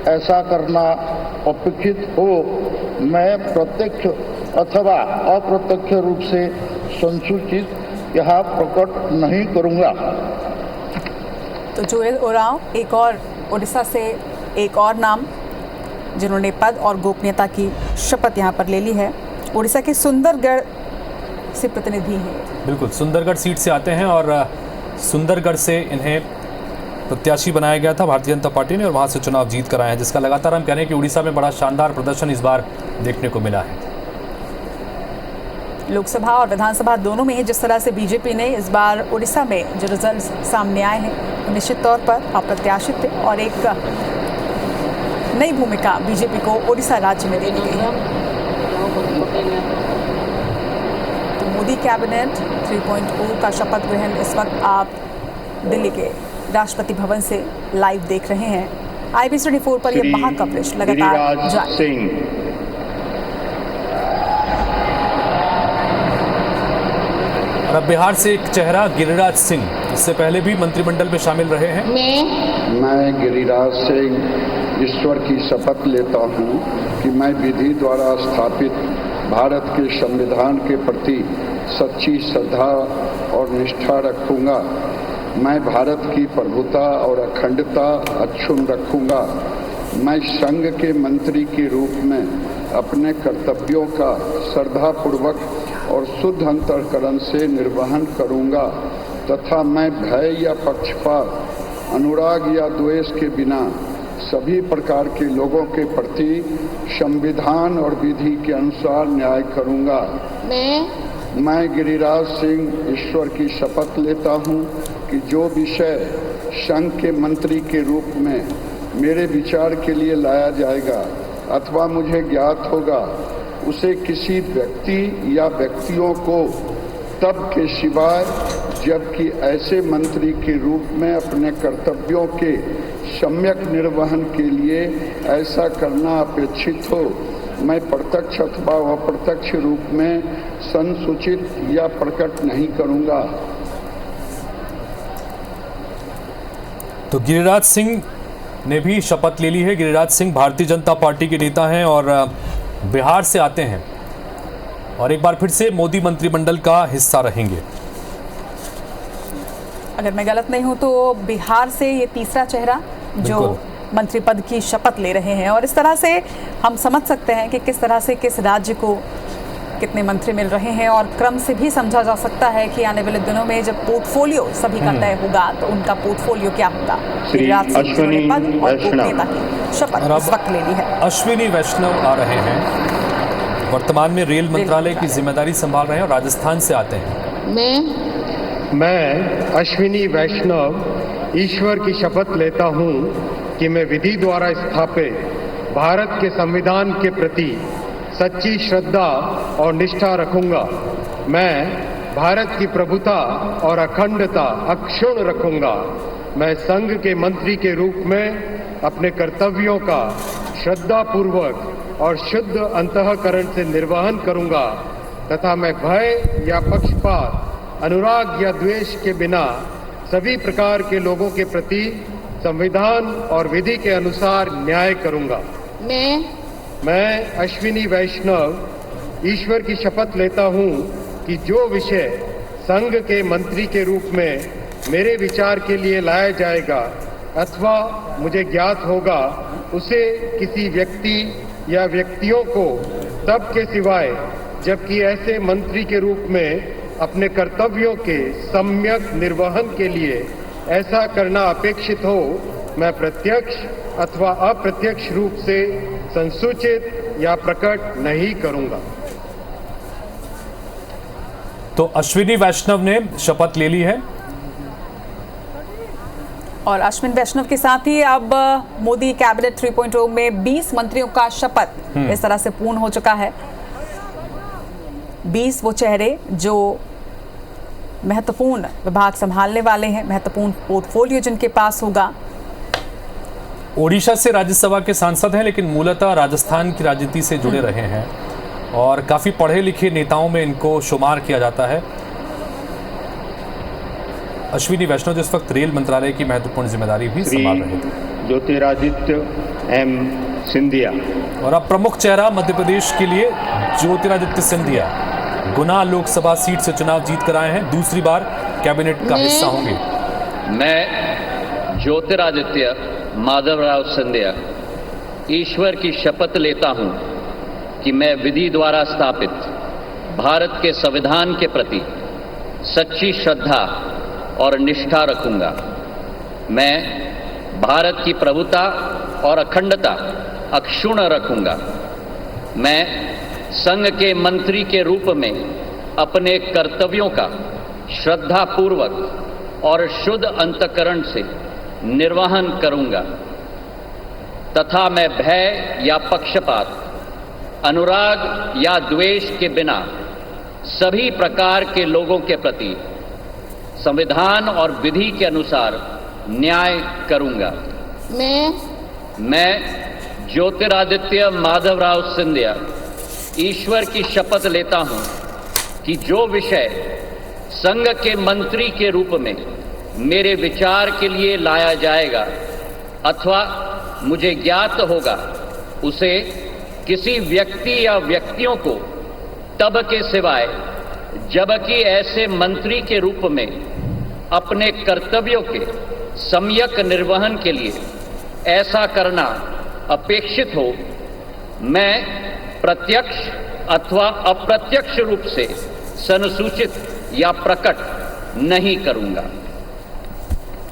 ऐसा करना अपेक्षित हो, मैं प्रत्यक्ष अथवा अप्रत्यक्ष रूप से संसूचित यहाँ प्रकट नहीं करूँगा। तो जोएल ओराम एक और उड़ीसा से एक और नाम जिन्होंने पद और गोपनीयता की शपथ यहाँ पर ले ली है, उड़ीसा के सुंदरगढ़ से प्रतिनिधि हैं। बिल्कुल, सुंदरगढ़ सीट से आते हैं और सुंदरगढ़ से इन्हें प्रत्याशी बनाया गया था भारतीय जनता पार्टी ने और वहां से चुनाव जीत कर आए हैं, जिसका लगातार हम कह रहे हैं कि उड़ीसा में बड़ा शानदार प्रदर्शन इस बार देखने को मिला है। लोकसभा और विधानसभा दोनों में जिस तरह से बीजेपी ने इस बार उड़ीसा में जो रिजल्ट सामने आए हैं निश्चित तौर पर अप्रत्याशित थे और एक नई भूमिका बीजेपी को उड़ीसा राज्य में देनी गई है। तो मोदी कैबिनेट 3.0 का शपथ ग्रहण इस वक्त आप दिल्ली के राष्ट्रपति भवन से लाइव देख रहे हैं। IBC 24 पर यह महा कवरेज लगातार जारी। और अब बिहार से एक चेहरा गिरिराज सिंह, इससे पहले भी मंत्रिमंडल में शामिल रहे हैं। मैं गिरिराज सिंह ईश्वर की शपथ लेता हूं कि मैं विधि द्वारा स्थापित भारत के संविधान के प्रति सच्ची श्रद्धा और निष्ठा रखूंगा। मैं भारत की प्रभुता और अखंडता अक्षुण्ण रखूंगा। मैं संघ के मंत्री के रूप में अपने कर्तव्यों का श्रद्धापूर्वक और शुद्ध अंतःकरण से निर्वहन करूंगा तथा मैं भय या पक्षपात, अनुराग या द्वेष के बिना सभी प्रकार के लोगों के प्रति संविधान और विधि के अनुसार न्याय करूंगा। मैं गिरिराज सिंह ईश्वर की शपथ लेता हूं कि जो विषय संघ के मंत्री के रूप में मेरे विचार के लिए लाया जाएगा अथवा मुझे ज्ञात होगा उसे किसी व्यक्ति या व्यक्तियों को तब के सिवाय जबकि ऐसे मंत्री के रूप में अपने कर्तव्यों के सम्यक निर्वहन के लिए ऐसा करना अपेक्षित हो, मैं प्रत्यक्ष अथवा अप्रत्यक्ष रूप में संसूचित या प्रकट नहीं करूंगा। तो गिरिराज सिंह ने भी शपथ ले ली है। गिरिराज सिंह भारतीय जनता पार्टी के नेता हैं और बिहार से आते हैं और एक बार फिर से मोदी मंत्रिमंडल का हिस्सा रहेंगे। अगर मैं गलत नहीं हूं तो बिहार से ये तीसरा चेहरा जो मंत्री पद की शपथ ले रहे हैं और इस तरह से हम समझ सकते हैं कि किस तरह से किस राज्य को कितने मंत्री मिल रहे हैं और क्रम से भी समझा जा सकता है कि आने वाले दिनों में जब पोर्टफोलियो सभी का तय होगा तो उनका पोर्टफोलियो क्या होगा। अश्विनी वैष्णव शपथ इस वक्त ले ली है। अश्विनी वैष्णव आ रहे हैं, वर्तमान में रेल मंत्रालय की जिम्मेदारी संभाल रहे हैं और राजस्थान से आते हैं। मैं अश्विनी वैष्णव ईश्वर की शपथ लेता हूं कि मैं विधि द्वारा स्थापित भारत के संविधान के प्रति सच्ची श्रद्धा और निष्ठा रखूंगा। मैं भारत की प्रभुता और अखंडता अक्षुण्ण रखूंगा। मैं संघ के मंत्री के रूप में अपने कर्तव्यों का श्रद्धापूर्वक और शुद्ध अंतःकरण से निर्वहन करूंगा तथा मैं भय या पक्षपात, अनुराग या द्वेष के बिना सभी प्रकार के लोगों के प्रति संविधान और विधि के अनुसार न्याय करूंगा। मैं अश्विनी वैष्णव ईश्वर की शपथ लेता हूं कि जो विषय संघ के मंत्री के रूप में मेरे विचार के लिए लाया जाएगा अथवा मुझे ज्ञात होगा, उसे किसी व्यक्ति या व्यक्तियों को तब के सिवाय जबकि ऐसे मंत्री के रूप में अपने कर्तव्यों के सम्यक निर्वहन के लिए ऐसा करना अपेक्षित हो, मैं प्रत्यक्ष अथवा अप्रत्यक्ष रूप से संसूचित या प्रकट नहीं करूंगा। तो अश्विनी वैष्णव ने शपथ ले ली है और अश्विन वैष्णव के साथ ही अब मोदी कैबिनेट 3.0 में 20 मंत्रियों का शपथ इस तरह से पूर्ण हो चुका है। 20 वो चेहरे जो महत्वपूर्ण विभाग संभालने वाले हैं, महत्वपूर्ण पोर्टफोलियो जिनके पास होगा। ओडिशा से राज्यसभा के सांसद हैं, लेकिन मूलतः राजस्थान की राजनीति से जुड़े रहे हैं और काफी पढ़े लिखे नेताओं में इनको शुमार किया जाता है। अश्विनी वैष्णव जिस वक्त रेल मंत्रालय की महत्वपूर्ण जिम्मेदारी भी संभाल रहे थे। ज्योतिरादित्य एम सिंधिया। और अब प्रमुख चेहरा मध्य प्रदेश के लिए ज्योतिरादित्य सिंधिया गुना लोकसभा सीट से चुनाव जीत कर आए हैं, दूसरी बार कैबिनेट का हिस्सा होंगे। मैं ज्योतिरादित्य माधवराव सिंधिया ईश्वर की शपथ लेता हूं कि मैं विधि द्वारा स्थापित भारत के संविधान के प्रति सच्ची श्रद्धा और निष्ठा रखूंगा। मैं भारत की प्रभुता और अखंडता अक्षुण्ण रखूंगा। मैं संघ के मंत्री के रूप में अपने कर्तव्यों का श्रद्धापूर्वक और शुद्ध अंतःकरण से निर्वहन करूंगा तथा मैं भय या पक्षपात, अनुराग या द्वेष के बिना सभी प्रकार के लोगों के प्रति संविधान और विधि के अनुसार न्याय करूंगा। मैं ज्योतिरादित्य माधवराव सिंधिया ईश्वर की शपथ लेता हूं कि जो विषय संघ के मंत्री के रूप में मेरे विचार के लिए लाया जाएगा अथवा मुझे ज्ञात होगा, उसे किसी व्यक्ति या व्यक्तियों को तब के सिवाय जबकि ऐसे मंत्री के रूप में अपने कर्तव्यों के सम्यक निर्वहन के लिए ऐसा करना अपेक्षित हो, मैं प्रत्यक्ष अथवा अप्रत्यक्ष रूप से संसूचित या प्रकट नहीं करूंगा।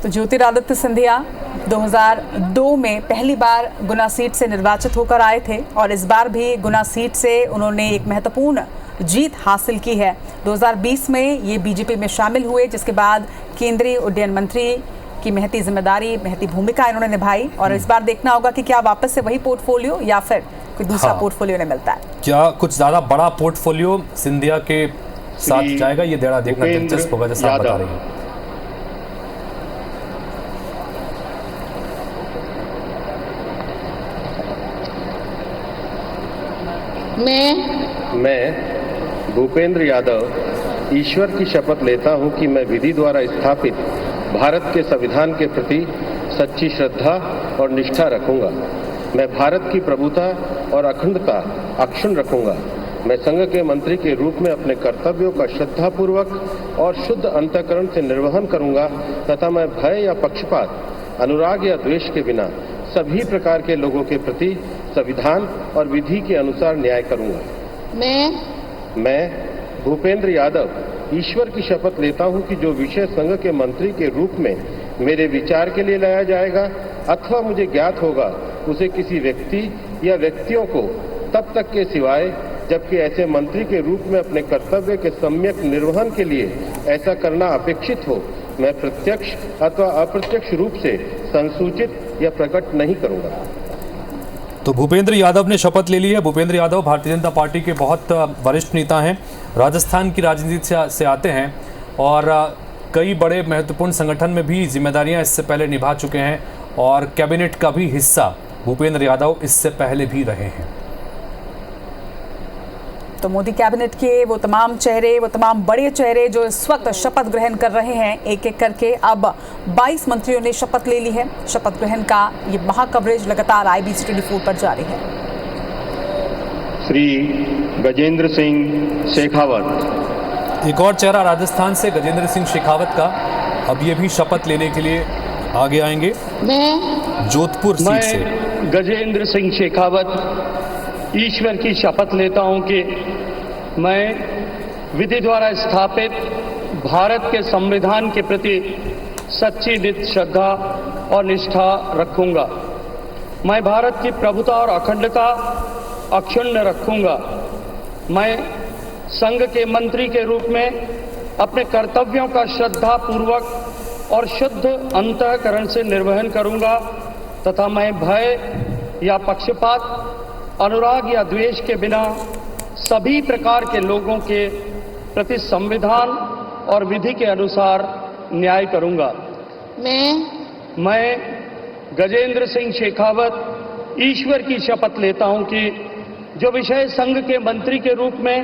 तो ज्योतिरादित्य सिंधिया 2002 में पहली बार गुना सीट से निर्वाचित होकर आए थे और इस बार भी गुना सीट से उन्होंने एक महत्वपूर्ण जीत हासिल की है। 2020 में ये बीजेपी में शामिल हुए, जिसके बाद केंद्रीय उड्डयन मंत्री की महती जिम्मेदारी, महती भूमिका इन्होंने निभाई और इस बार देखना होगा कि क्या वापस से वही पोर्टफोलियो या फिर कोई दूसरा पोर्टफोलियो ने मिलता है। क्या कुछ ज्यादा बड़ा पोर्टफोलियो सिंधिया के साथ जाएगा, ये देखना दिलचस्प होगा, जैसा आप बता रही हैं। मैं भूपेंद्र यादव ईश्वर की शपथ लेता हूं कि मैं विधि द्वारा स्थापित भारत के संविधान के प्रति सच्ची श्रद्धा और निष्ठा रखूंगा। मैं भारत की प्रभुता और अखंडता अक्षुण्ण रखूंगा। मैं संघ के मंत्री के रूप में अपने कर्तव्यों का श्रद्धापूर्वक और शुद्ध अंतःकरण से निर्वहन करूंगा तथा मैं भय या पक्षपात, अनुराग या द्वेष के बिना सभी प्रकार के लोगों के प्रति संविधान और विधि के अनुसार न्याय करूंगा। मैं भूपेंद्र यादव ईश्वर की शपथ लेता हूं कि जो विषय संघ के मंत्री के रूप में मेरे विचार के लिए लाया जाएगा अथवा मुझे ज्ञात होगा, उसे किसी व्यक्ति या व्यक्तियों को तब तक के सिवाय जबकि ऐसे मंत्री के रूप में अपने कर्तव्य के सम्यक निर्वहन के लिए ऐसा करना अपेक्षित हो, मैं प्रत्यक्ष अथवा अप्रत्यक्ष रूप से संसूचित या प्रकट नहीं करूंगा। तो भूपेंद्र यादव ने शपथ ले ली है। भूपेंद्र यादव भारतीय जनता पार्टी के बहुत वरिष्ठ नेता हैं, राजस्थान की राजनीति से आते हैं और कई बड़े महत्वपूर्ण संगठन में भी जिम्मेदारियां इससे पहले निभा चुके हैं और कैबिनेट का भी हिस्सा भूपेंद्र यादव इससे पहले भी रहे हैं। तो मोदी कैबिनेट के वो तमाम चेहरे, वो तमाम बड़े चेहरे जो इस वक्त शपथ ग्रहण कर रहे हैं, एक एक करके अब 22 मंत्रियों ने शपथ ले ली है। शपथ ग्रहण का ये महाकवरेज लगातार IBC 24 पर जारी है। श्री गजेंद्र सिंह शेखावत। एक और चेहरा राजस्थान से गजेंद्र सिंह शेखावत का, अब ये भी शपथ लेने के लिए आगे आएंगे। मैं जोधपुर सीट से गजेंद्र सिंह शेखावत ईश्वर की शपथ लेता हूं कि मैं विधि द्वारा स्थापित भारत के संविधान के प्रति सच्ची नित्य श्रद्धा और निष्ठा रखूंगा। मैं भारत की प्रभुता और अखंडता अक्षुण्ण रखूंगा। मैं संघ के मंत्री के रूप में अपने कर्तव्यों का श्रद्धा पूर्वक और शुद्ध अंतःकरण से निर्वहन करूंगा तथा मैं भय या पक्षपात, अनुराग या द्वेष के बिना सभी प्रकार के लोगों के प्रति संविधान और विधि के अनुसार न्याय करूंगा। मैं गजेंद्र सिंह शेखावत ईश्वर की शपथ लेता हूं कि जो विषय संघ के मंत्री के रूप में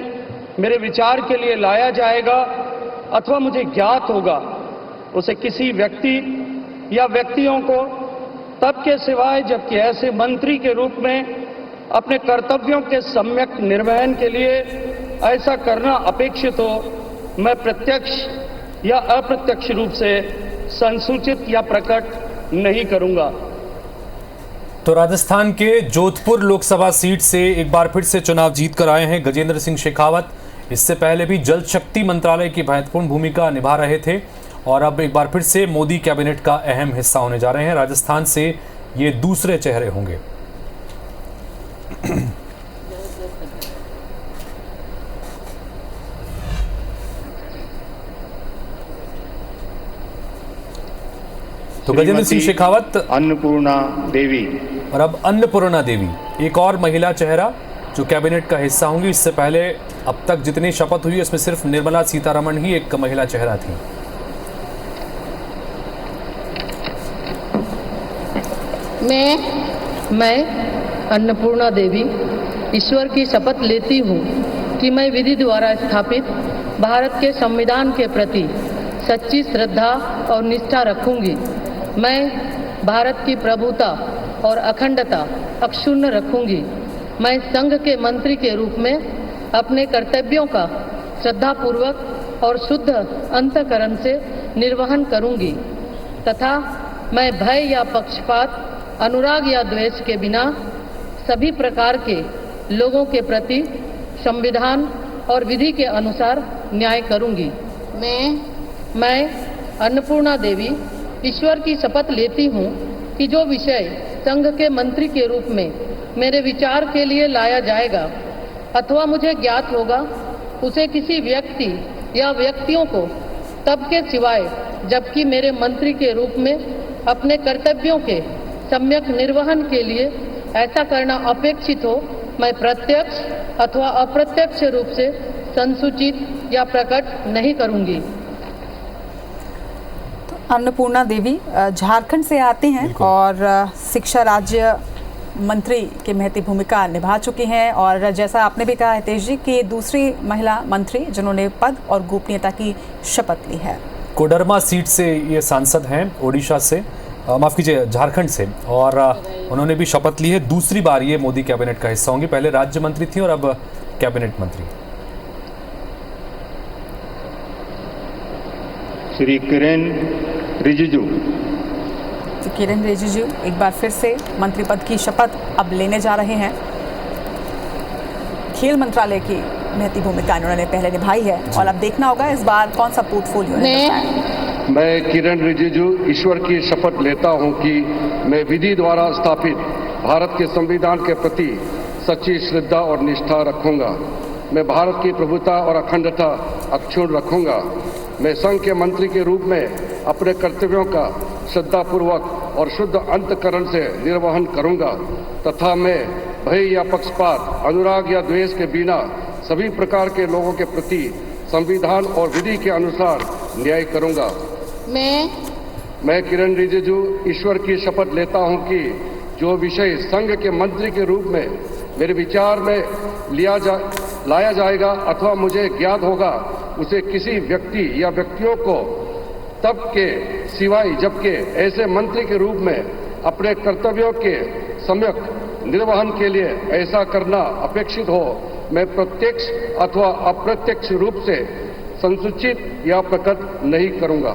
मेरे विचार के लिए लाया जाएगा अथवा मुझे ज्ञात होगा, उसे किसी व्यक्ति या व्यक्तियों को तब के सिवाय जबकि ऐसे मंत्री के रूप में अपने कर्तव्यों के सम्यक निर्वहन के लिए ऐसा करना अपेक्षित हो, मैं प्रत्यक्ष या अप्रत्यक्ष रूप से संसूचित या प्रकट नहीं करूंगा। तो राजस्थान के जोधपुर लोकसभा सीट से एक बार फिर से चुनाव जीत कर आए हैं गजेंद्र सिंह शेखावत। इससे पहले भी जल शक्ति मंत्रालय की महत्वपूर्ण भूमिका निभा रहे थे और अब एक बार फिर से मोदी कैबिनेट का अहम हिस्सा होने जा रहे हैं। राजस्थान से ये दूसरे चेहरे होंगे। तो गजेंद्र सिंह शेखावत, अन्नपूर्णा देवी और अब अन्नपूर्णा देवी एक और महिला चेहरा जो कैबिनेट का हिस्सा होंगी। इससे पहले अब तक जितनी शपथ हुई इसमें सिर्फ निर्मला सीतारमण ही एक महिला चेहरा थी। मैं अन्नपूर्णा देवी ईश्वर की शपथ लेती हूँ कि मैं विधि द्वारा स्थापित भारत के संविधान के प्रति सच्ची श्रद्धा और निष्ठा रखूंगी। मैं भारत की प्रभुता और अखंडता अक्षुण्ण रखूंगी। मैं संघ के मंत्री के रूप में अपने कर्तव्यों का श्रद्धापूर्वक और शुद्ध अंतःकरण से निर्वहन करूंगी तथा मैं भय या पक्षपात, अनुराग या द्वेष के बिना सभी प्रकार के लोगों के प्रति संविधान और विधि के अनुसार न्याय करूंगी। मैं अन्नपूर्णा देवी ईश्वर की शपथ लेती हूँ कि जो विषय संघ के मंत्री के रूप में मेरे विचार के लिए लाया जाएगा अथवा मुझे ज्ञात होगा, उसे किसी व्यक्ति या व्यक्तियों को तब के सिवाय जबकि मेरे मंत्री के रूप में अपने कर्तव्यों के सम्यक निर्वहन के लिए ऐसा करना अपेक्षित हो, मैं प्रत्यक्ष अथवा अप्रत्यक्ष रूप से संसूचित या प्रकट नहीं करूंगी। अन्नपूर्णा देवी झारखंड से आती हैं और शिक्षा राज्य मंत्री की महती भूमिका निभा चुकी हैं और जैसा आपने भी कहा हितेश जी कि दूसरी महिला मंत्री जिन्होंने पद और गोपनीयता की शपथ ली है। कोडरमा सीट से ये सांसद हैं, ओडिशा से, माफ़ कीजिए झारखंड से, और उन्होंने भी शपथ ली है। दूसरी बार ये मोदी कैबिनेट का हिस्सा होंगी। पहले राज्य मंत्री थी और अब कैबिनेट मंत्री। श्री किरेन रिजिजू। तो किरेन रिजिजू एक बार फिर से मंत्री पद की शपथ अब लेने जा रहे हैं। खेल मंत्रालय की महती भूमिका उन्होंने पहले निभाई है और अब देखना होगा इस बार कौन सा पोर्टफोलियो है। मैं किरेन रिजिजू ईश्वर की शपथ लेता हूं कि मैं विधि द्वारा स्थापित भारत के संविधान के प्रति सच्ची श्रद्धा और निष्ठा रखूंगा। मैं भारत की प्रभुता और अखंडता अक्षुण्ण रखूंगा। मैं संघ के मंत्री के रूप में अपने कर्तव्यों का श्रद्धापूर्वक और शुद्ध अंतःकरण से निर्वहन करूंगा तथा मैं भय या पक्षपात, अनुराग या द्वेष के बिना सभी प्रकार के लोगों के प्रति संविधान और विधि के अनुसार न्याय करूंगा। मैं किरण रिजिजू ईश्वर की शपथ लेता हूं कि जो विषय संघ के मंत्री के रूप में मेरे विचार में लाया जाएगा अथवा मुझे ज्ञात होगा, उसे किसी व्यक्ति या व्यक्तियों को तब के सिवाय जबकि ऐसे मंत्री के रूप में अपने कर्तव्यों के सम्यक निर्वहन के लिए ऐसा करना अपेक्षित हो, मैं प्रत्यक्ष अथवा अप्रत्यक्ष रूप से संसूचित या प्रकट नहीं करूंगा।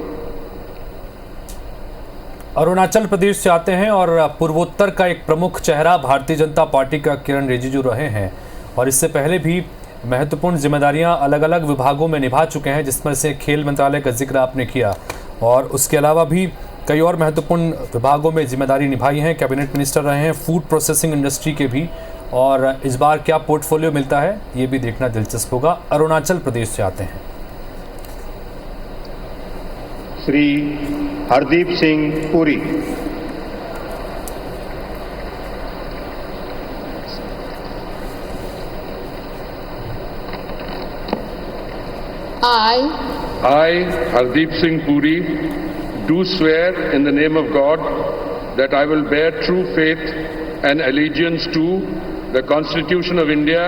अरुणाचल प्रदेश से आते हैं और पूर्वोत्तर का एक प्रमुख चेहरा भारतीय जनता पार्टी का किरण रिजिजू रहे हैं और इससे पहले भी महत्वपूर्ण जिम्मेदारियां अलग अलग विभागों में निभा चुके हैं, जिसमें से खेल मंत्रालय का जिक्र आपने किया और उसके अलावा भी कई और महत्वपूर्ण विभागों में जिम्मेदारी निभाई है। कैबिनेट मिनिस्टर रहे हैं फूड प्रोसेसिंग इंडस्ट्री के भी, और इस बार क्या पोर्टफोलियो मिलता है ये भी देखना दिलचस्प होगा। अरुणाचल प्रदेश से आते हैं Shri Hardeep Singh Puri. I, Hardeep Singh Puri, do swear in the name of God that I will bear true faith and allegiance to the Constitution of India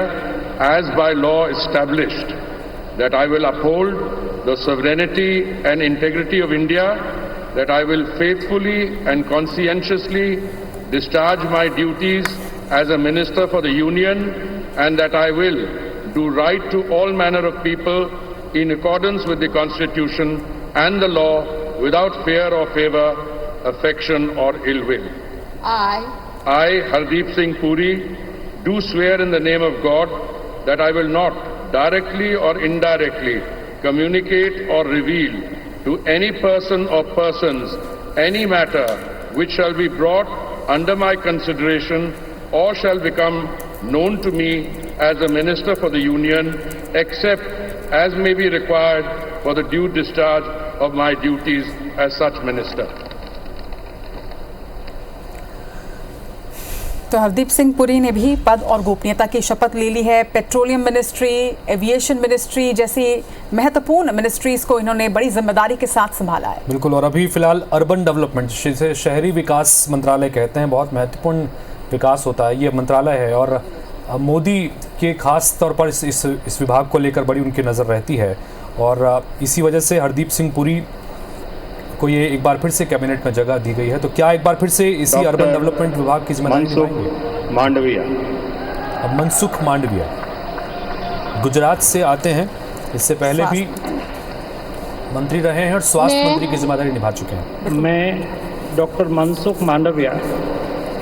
as by law established, that I will uphold the sovereignty and integrity of India, that I will faithfully and conscientiously discharge my duties as a Minister for the Union, and that I will do right to all manner of people in accordance with the Constitution and the law without fear or favor, affection or ill will. I, Hardeep Singh Puri, do swear in the name of God that I will not directly or indirectly communicate or reveal to any person or persons any matter which shall be brought under my consideration or shall become known to me as a Minister for the Union, except as may be required for the due discharge of my duties as such Minister. तो हरदीप सिंह पुरी ने भी पद और गोपनीयता की शपथ ले ली है। पेट्रोलियम मिनिस्ट्री, एविएशन मिनिस्ट्री जैसी महत्वपूर्ण मिनिस्ट्रीज को इन्होंने बड़ी जिम्मेदारी के साथ संभाला है। बिल्कुल, और अभी फिलहाल अर्बन डेवलपमेंट, जिसे शहरी विकास मंत्रालय कहते हैं, बहुत महत्वपूर्ण विकास होता है ये मंत्रालय है और मोदी के खास तौर पर इस विभाग को लेकर बड़ी उनकी नज़र रहती है और इसी वजह से हरदीप सिंह पुरी को ये एक बार फिर से कैबिनेट में जगह दी गई है। तो क्या एक बार फिर से इसी अर्बन डेवलपमेंट विभाग की जिम्मेदारी निभाएंगे? मांडविया। अब मनसुख मांडविया गुजरात से आते हैं, इससे पहले भी मंत्री रहे हैं और स्वास्थ्य मंत्री की जिम्मेदारी निभा चुके हैं। मैं डॉक्टर मनसुख मांडविया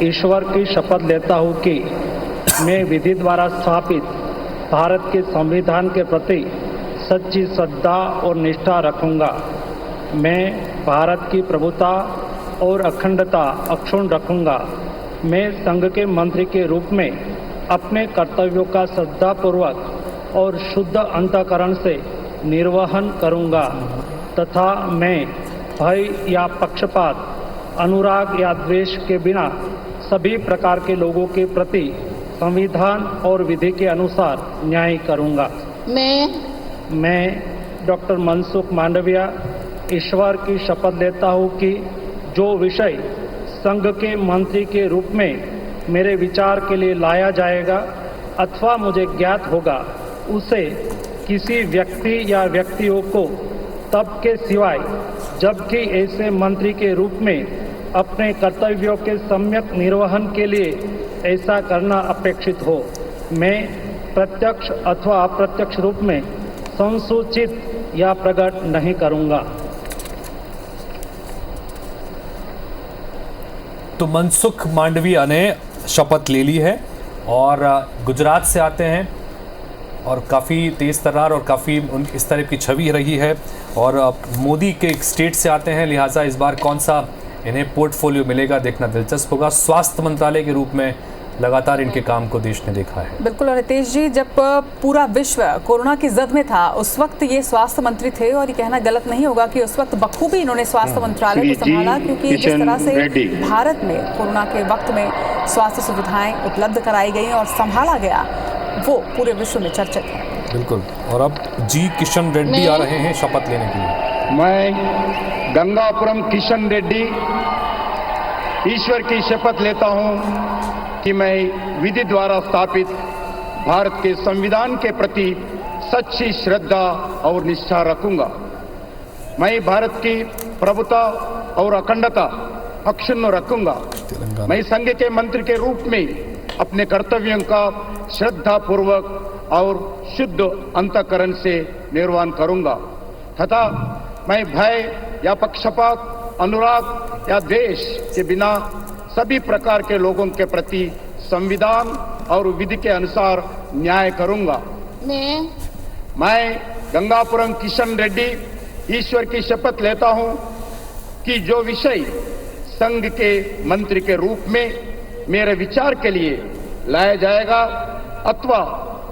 ईश्वर की शपथ लेता हूँ कि मैं विधि द्वारा स्थापित भारत के संविधान के प्रति सच्ची श्रद्धा और निष्ठा रखूंगा। मैं भारत की प्रभुता और अखंडता अक्षुण्ण रखूंगा। मैं संघ के मंत्री के रूप में अपने कर्तव्यों का श्रद्धापूर्वक और शुद्ध अंतःकरण से निर्वहन करूंगा तथा मैं भय या पक्षपात, अनुराग या द्वेष के बिना सभी प्रकार के लोगों के प्रति संविधान और विधि के अनुसार न्याय करूंगा। मैं डॉक्टर मनसुख मांडविया ईश्वर की शपथ लेता हूं कि जो विषय संघ के मंत्री के रूप में मेरे विचार के लिए लाया जाएगा अथवा मुझे ज्ञात होगा, उसे किसी व्यक्ति या व्यक्तियों को तब के सिवाय जबकि ऐसे मंत्री के रूप में अपने कर्तव्यों के सम्यक निर्वहन के लिए ऐसा करना अपेक्षित हो, मैं प्रत्यक्ष अथवा अप्रत्यक्ष रूप में संसूचित या प्रकट नहीं करूंगा। तो मनसुख मांडविया ने शपथ ले ली है और गुजरात से आते हैं और काफ़ी तेज़ तर्रार और काफ़ी इस तरह की छवि रही है और मोदी के एक स्टेट से आते हैं, लिहाजा इस बार कौन सा इन्हें पोर्टफोलियो मिलेगा देखना दिलचस्प होगा। स्वास्थ्य मंत्रालय के रूप में लगातार इनके काम को देश ने देखा है। बिल्कुल। और रितेश जी, जब पूरा विश्व कोरोना की जद में था उस वक्त ये स्वास्थ्य मंत्री थे और ये कहना गलत नहीं होगा कि उस वक्त बखूबी इन्होंने स्वास्थ्य मंत्रालय को संभाला, क्योंकि जिस तरह से भारत में कोरोना के वक्त में स्वास्थ्य सुविधाएं उपलब्ध कराई गई और संभाला गया वो पूरे विश्व में चर्चित है। बिल्कुल। और अब जी किशन रेड्डी आ रहे हैं शपथ लेने के लिए। मैं गंगापुरम किशन रेड्डी ईश्वर की शपथ लेता हूं कि मैं विधि द्वारा स्थापित भारत के संविधान के प्रति सच्ची श्रद्धा और निष्ठा रखूंगा। मैं भारत की प्रभुता और अखंडता अक्षुण्ण रखूंगा। मैं संघ के मंत्री के रूप में अपने कर्तव्यों का श्रद्धा पूर्वक और शुद्ध अंतःकरण से निर्वहन करूंगा तथा मैं भय या पक्षपात, अनुराग या द्वेष के बिना सभी प्रकार के लोगों के प्रति संविधान और विधि के अनुसार न्याय करूंगा। मैं गंगापुरम किशन रेड्डी ईश्वर की शपथ लेता हूं कि जो विषय संघ के मंत्री के रूप में मेरे विचार के लिए लाया जाएगा अथवा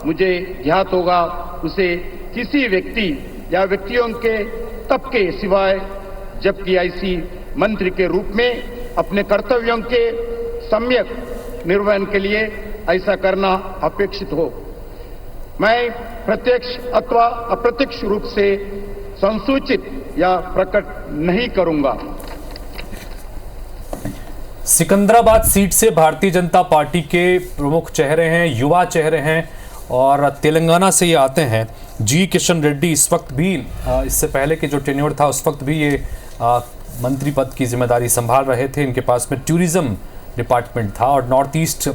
मुझे ज्ञात होगा उसे किसी व्यक्ति या व्यक्तियों के तब के सिवाय, जबकि ऐसी मंत्री के रूप में अपने कर्तव्यों के सम्यक निर्वहन के लिए ऐसा करना अपेक्षित हो, मैं प्रत्यक्ष अथवा अप्रत्यक्ष रूप से संसूचित या प्रकट नहीं करूंगा। सिकंदराबाद सीट से भारतीय जनता पार्टी के प्रमुख चेहरे हैं, युवा चेहरे हैं और तेलंगाना से ये आते हैं जी किशन रेड्डी। इस वक्त भी इससे पहले के जो टेन्योर था उस वक्त भी ये मंत्री पद की जिम्मेदारी संभाल रहे थे। इनके पास में टूरिज्म डिपार्टमेंट था और नॉर्थ ईस्ट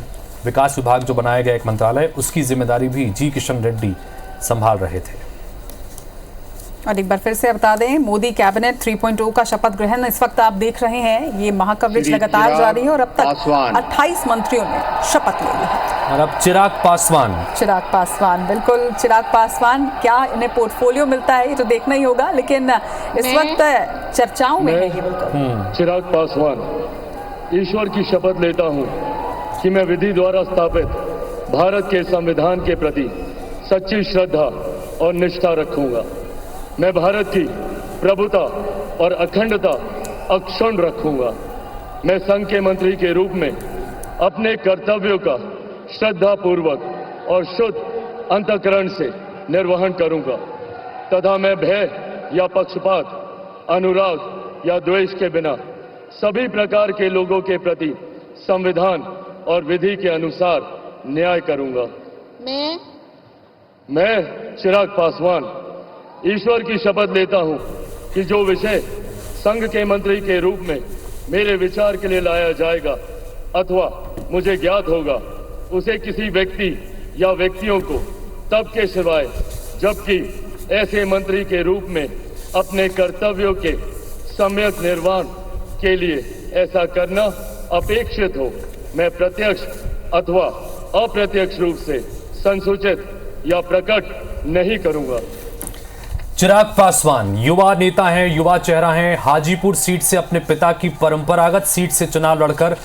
विकास विभाग जो बनाया गया एक मंत्रालय, उसकी जिम्मेदारी भी जी किशन रेड्डी संभाल रहे थे। और एक बार फिर से बता दें, मोदी कैबिनेट 3.0 का शपथ ग्रहण इस वक्त आप देख रहे हैं, ये महाकवरेज लगातार जारी है और अब तक 28 मंत्रियों ने शपथ ले ली है। और अब चिराग पासवान, बिल्कुल चिराग पासवान, क्या इन्हें पोर्टफोलियो मिलता है ये तो देखना ही होगा, लेकिन इस वक्त चर्चाओं में है ये। बिल्कुल चिराग पासवान ईश्वर की शपथ लेता हूँ कि मैं विधि द्वारा स्थापित भारत के संविधान के प्रति सच्ची श्रद्धा और निष्ठा रखूंगा। मैं भारत की प्रभुता और अखंडता अक्षुण्ण रखूंगा। मैं संघ के मंत्री के रूप में अपने कर्तव्यों का श्रद्धा पूर्वक और शुद्ध अंतःकरण से निर्वहन करूंगा तथा मैं भय या पक्षपात, अनुराग या द्वेष के बिना सभी प्रकार के लोगों के प्रति संविधान और विधि के अनुसार न्याय करूंगा। मैं चिराग पासवान ईश्वर की शपथ लेता हूं कि जो विषय संघ के मंत्री के रूप में मेरे विचार के लिए लाया जाएगा अथवा मुझे ज्ञात होगा उसे किसी व्यक्ति या व्यक्तियों को तब के सिवाय, जबकि ऐसे मंत्री के रूप में अपने कर्तव्यों के सम्यक निर्वहन के लिए ऐसा करना अपेक्षित हो, मैं प्रत्यक्ष अथवा अप्रत्यक्ष रूप से संसूचित या प्रकट नहीं करूंगा। चिराग पासवान युवा नेता हैं, युवा चेहरा हैं। हाजीपुर सीट से अपने पिता की परंपरागत सीट से चुनाव लड़कर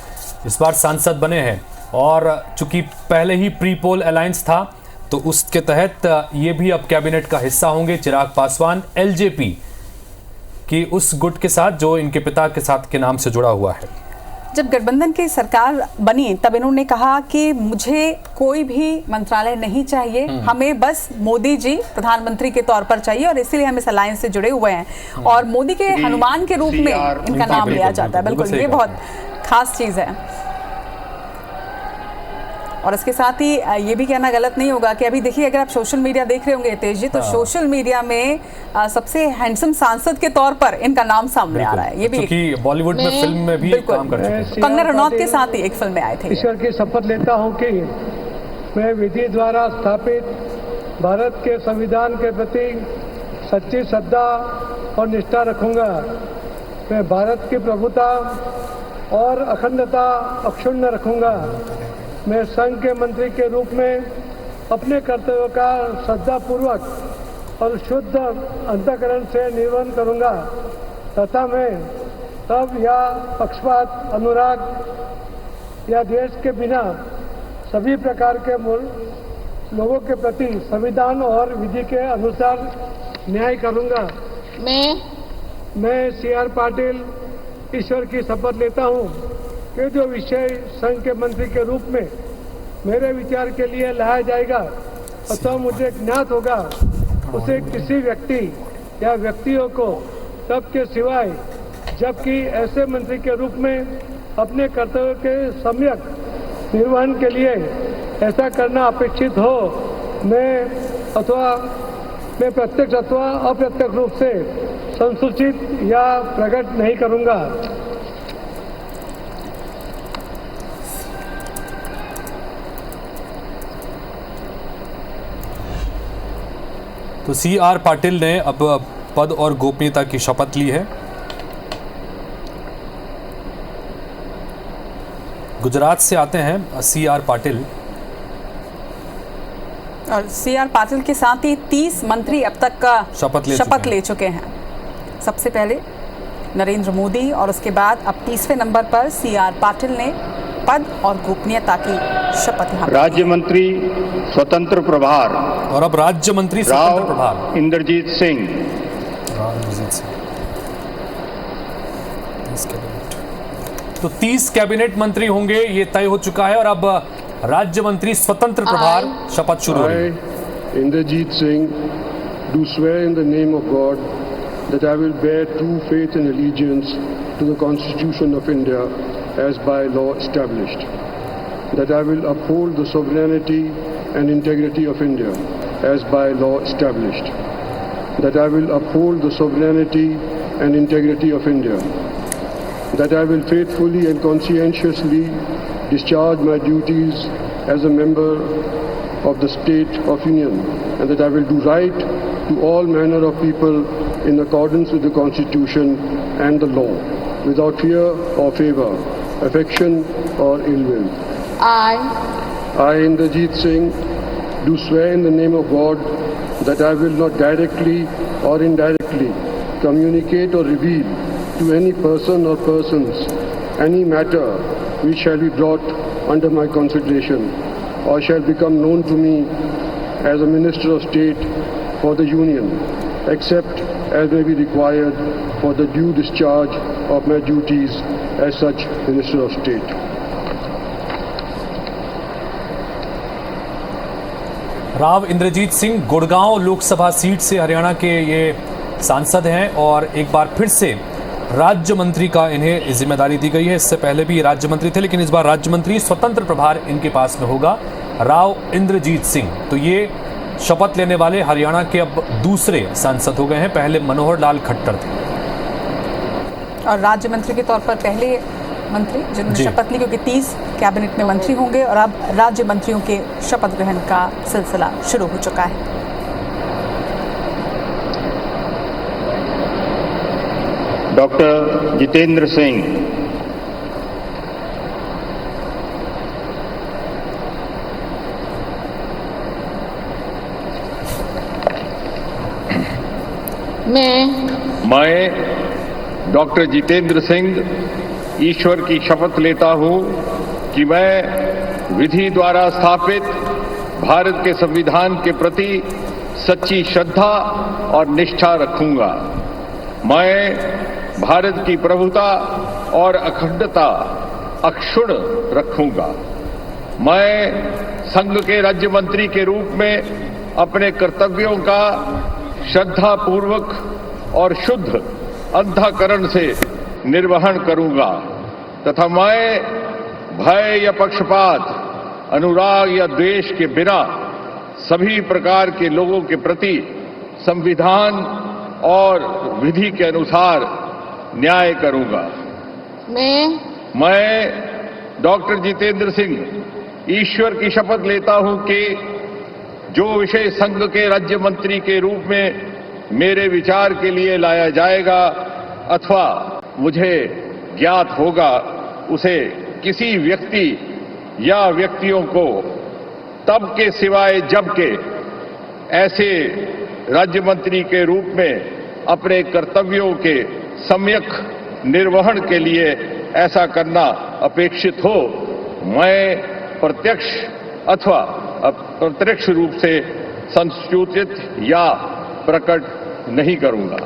इस बार सांसद बने हैं और चूंकि पहले ही प्री पोल अलायंस था तो उसके तहत ये भी अब कैबिनेट का हिस्सा होंगे। चिराग पासवान एलजेपी की उस गुट के साथ जो इनके पिता के साथ के नाम से जुड़ा हुआ है। जब गठबंधन की सरकार बनी तब इन्होंने कहा कि मुझे कोई भी मंत्रालय नहीं चाहिए, हमें बस मोदी जी प्रधानमंत्री के तौर पर चाहिए और इसीलिए हम इस अलायंस से जुड़े हुए हैं और मोदी के हनुमान के रूप में इनका नाम लिया जाता है। बिल्कुल ये बहुत खास चीज़ है। और इसके साथ ही ये भी कहना गलत नहीं होगा कि अभी देखिए, अगर आप सोशल मीडिया देख रहे होंगे तेज जी, तो सोशल मीडिया में सबसे हैंडसम सांसद के तौर पर इनका नाम सामने आ रहा है। ये भी क्योंकि बॉलीवुड में फिल्म में भी काम कर चुके हैं। कंगना रनौत के साथ ही एक फिल्म में आए थे। ईश्वर की शपथ लेता हूँ कि मैं विधि द्वारा स्थापित भारत के संविधान के प्रति सच्ची श्रद्धा और निष्ठा रखूंगा। मैं भारत की प्रभुता और अखंडता अक्षुण्ण रखूंगा। मैं संघ के मंत्री के रूप में अपने कर्तव्यों का श्रद्धापूर्वक और शुद्ध अंतःकरण से निर्वहन करूंगा तथा मैं तब या पक्षपात, अनुराग या द्वेष के बिना सभी प्रकार के लोगों के प्रति संविधान और विधि के अनुसार न्याय करूंगा। मैं C.R. पाटिल ईश्वर की शपथ लेता हूं कि जो विषय संघ के मंत्री के रूप में मेरे विचार के लिए लाया जाएगा अथवा मुझे ज्ञात होगा, उसे किसी व्यक्ति या व्यक्तियों को तब के सिवाय जबकि ऐसे मंत्री के रूप में अपने कर्तव्य के सम्यक निर्वहन के लिए ऐसा करना अपेक्षित हो, मैं प्रत्यक्ष अथवा अप्रत्यक्ष रूप से संसूचित या प्रकट नहीं करूंगा। तो C.R. पाटिल ने अब पद और गोपनीयता की शपथ ली है। गुजरात से आते हैं C.R. पाटिल। और C.R. पाटिल के साथ ही 30 मंत्री अब तक का शपथ ले चुके हैं। सबसे पहले नरेंद्र मोदी और उसके बाद अब 30वें नंबर पर C.R. पाटिल ने पद और गोपनीयता की शपथ यहाँ राज्य मंत्री स्वतंत्र प्रभार और अब राज्य मंत्री स्वतंत्र प्रभार इंद्रजीत सिंह। तो 30 कैबिनेट मंत्री होंगे, ये तय हो चुका है। और अब राज्य मंत्री स्वतंत्र प्रभार शपथ शुरू हो रही है। Inderjit Singh do swear in the name of God that I will bear true faith and allegiance to the Constitution of India as by law established, that I will uphold the sovereignty and integrity of India as by law established, that I will uphold the sovereignty and integrity of India, that I will faithfully and conscientiously discharge my duties as a member of the State of Union, and that I will do right to all manner of people in accordance with the Constitution and the law, without fear or favor, affection or ill will. I, Indrajit Singh, do swear in the name of God that I will not directly or indirectly communicate or reveal to any person or persons any matter which shall be brought under my consideration or shall become known to me as a Minister of State for the Union, except as may be required for the due discharge of my duties as such Minister of State. Rao Inderjit Singh Gurgaon Lok Sabha seat से हरियाणा के ये सांसद हैं और एक बार फिर से राज्य मंत्री का इन्हें जिम्मेदारी दी गई है। इससे पहले भी राज्य मंत्री थे, लेकिन इस बार राज्य मंत्री स्वतंत्र प्रभार इनके पास में होगा। राव इंद्रजीत सिंह तो ये शपथ लेने वाले हरियाणा के अब दूसरे सांसद हो गए हैं। पहले मनोहर लाल खट्टर थे और राज्य मंत्री के तौर पर पहले मंत्री जिन्होंने शपथ ली, क्योंकि 30 कैबिनेट में मंत्री होंगे और अब राज्य मंत्रियों के शपथ ग्रहण का सिलसिला शुरू हो चुका है। डॉक्टर जितेंद्र सिंह। मैं डॉक्टर जितेंद्र सिंह ईश्वर की शपथ लेता हूं कि मैं विधि द्वारा स्थापित भारत के संविधान के प्रति सच्ची श्रद्धा और निष्ठा रखूंगा। मैं भारत की प्रभुता और अखंडता अक्षुण्ण रखूंगा। मैं संघ के राज्य मंत्री के रूप में अपने कर्तव्यों का श्रद्धापूर्वक और शुद्ध अंतःकरण से निर्वहन करूंगा तथा मैं भय या पक्षपात, अनुराग या द्वेष के बिना सभी प्रकार के लोगों के प्रति संविधान और विधि के अनुसार न्याय करूंगा। मैं डॉक्टर जितेंद्र सिंह ईश्वर की शपथ लेता हूं कि जो विषय संघ के राज्य मंत्री के रूप में मेरे विचार के लिए लाया जाएगा अथवा मुझे ज्ञात होगा, उसे किसी व्यक्ति या व्यक्तियों को तब के सिवाय जबकि ऐसे राज्य मंत्री के रूप में अपने कर्तव्यों के सम्यक निर्वहन के लिए ऐसा करना अपेक्षित हो, मैं प्रत्यक्ष अथवा प्रत्यक्ष रूप से संसूचित या प्रकट नहीं करूंगा।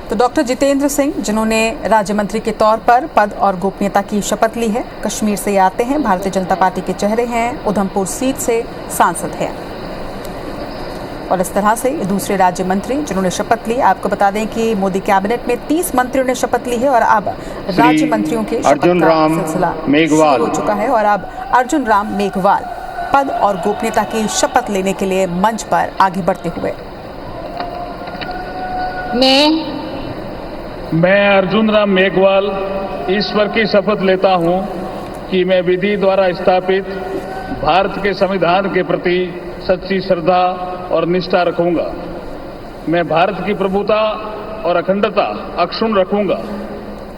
तो डॉक्टर जितेंद्र सिंह, जिन्होंने राज्य मंत्री के तौर पर पद और गोपनीयता की शपथ ली है, कश्मीर से आते हैं, भारतीय जनता पार्टी के चेहरे हैं, उधमपुर सीट से सांसद हैं। और इस तरह से दूसरे राज्य मंत्री जिन्होंने शपथ ली, आपको बता दें कि मोदी कैबिनेट में 30 मंत्रियों ने शपथ ली है और अब राज्य मंत्रियों के शपथ का सिलसिला शुरू हो चुका है और अब अर्जुन राम मेघवाल पद और गोपनीयता की शपथ लेने के लिए मंच पर आगे बढ़ते हुए। मैं अर्जुन राम मेघवाल ईश्वर की शपथ लेता हूं कि मैं विधि द्वारा स्थापित भारत के संविधान के प्रति सच्ची श्रद्धा और निष्ठा रखूंगा। मैं भारत की प्रभुता और अखंडता अक्षुण्ण रखूंगा।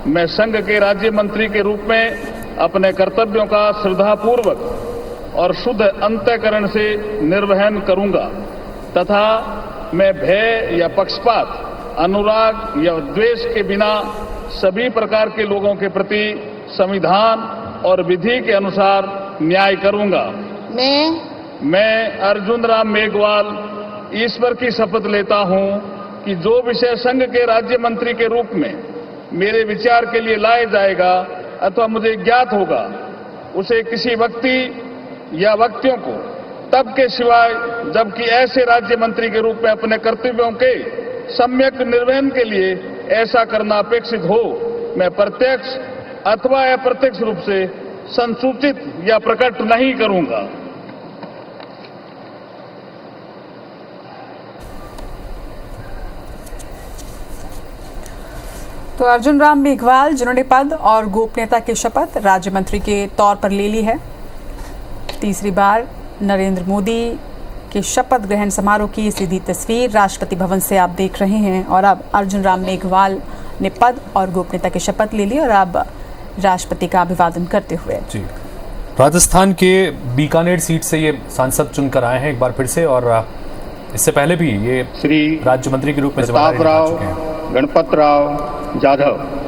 मैं संघ के राज्य मंत्री के रूप में अपने कर्तव्यों का श्रद्धापूर्वक और शुद्ध अंतःकरण से निर्वहन करूंगा तथा मैं भय या पक्षपात, अनुराग या द्वेष के बिना सभी प्रकार के लोगों के प्रति संविधान और विधि के अनुसार न्याय करूंगा। मैं अर्जुन राम मेघवाल ईश्वर की शपथ लेता हूं कि जो विषय संघ के राज्य मंत्री के रूप में मेरे विचार के लिए लाया जाएगा अथवा मुझे ज्ञात होगा, उसे किसी व्यक्ति या व्यक्तियों को तब के सिवाय जबकि ऐसे राज्य मंत्री के रूप में अपने कर्तव्यों के सम्यक निर्वहन के लिए ऐसा करना अपेक्षित हो, मैं प्रत्यक्ष अथवा अप्रत्यक्ष रूप से संसूचित या प्रकट नहीं करूंगा। तो अर्जुन राम मेघवाल, जिन्होंने पद और गोपनीयता की शपथ राज्य मंत्री के तौर पर ले ली है। तीसरी बार नरेंद्र मोदी के शपथ ग्रहण समारोह की सीधी तस्वीर राष्ट्रपति भवन से आप देख रहे हैं और अब अर्जुन राम मेघवाल ने पद और गोपनीयता की शपथ ले ली और अब राष्ट्रपति का अभिवादन करते हुए जी राजस्थान के बीकानेर सीट से ये सांसद चुनकर आए हैं एक बार फिर से और इससे पहले भी ये श्री राज्य मंत्री के रूप में प्रताप राव गणपत राव जाधव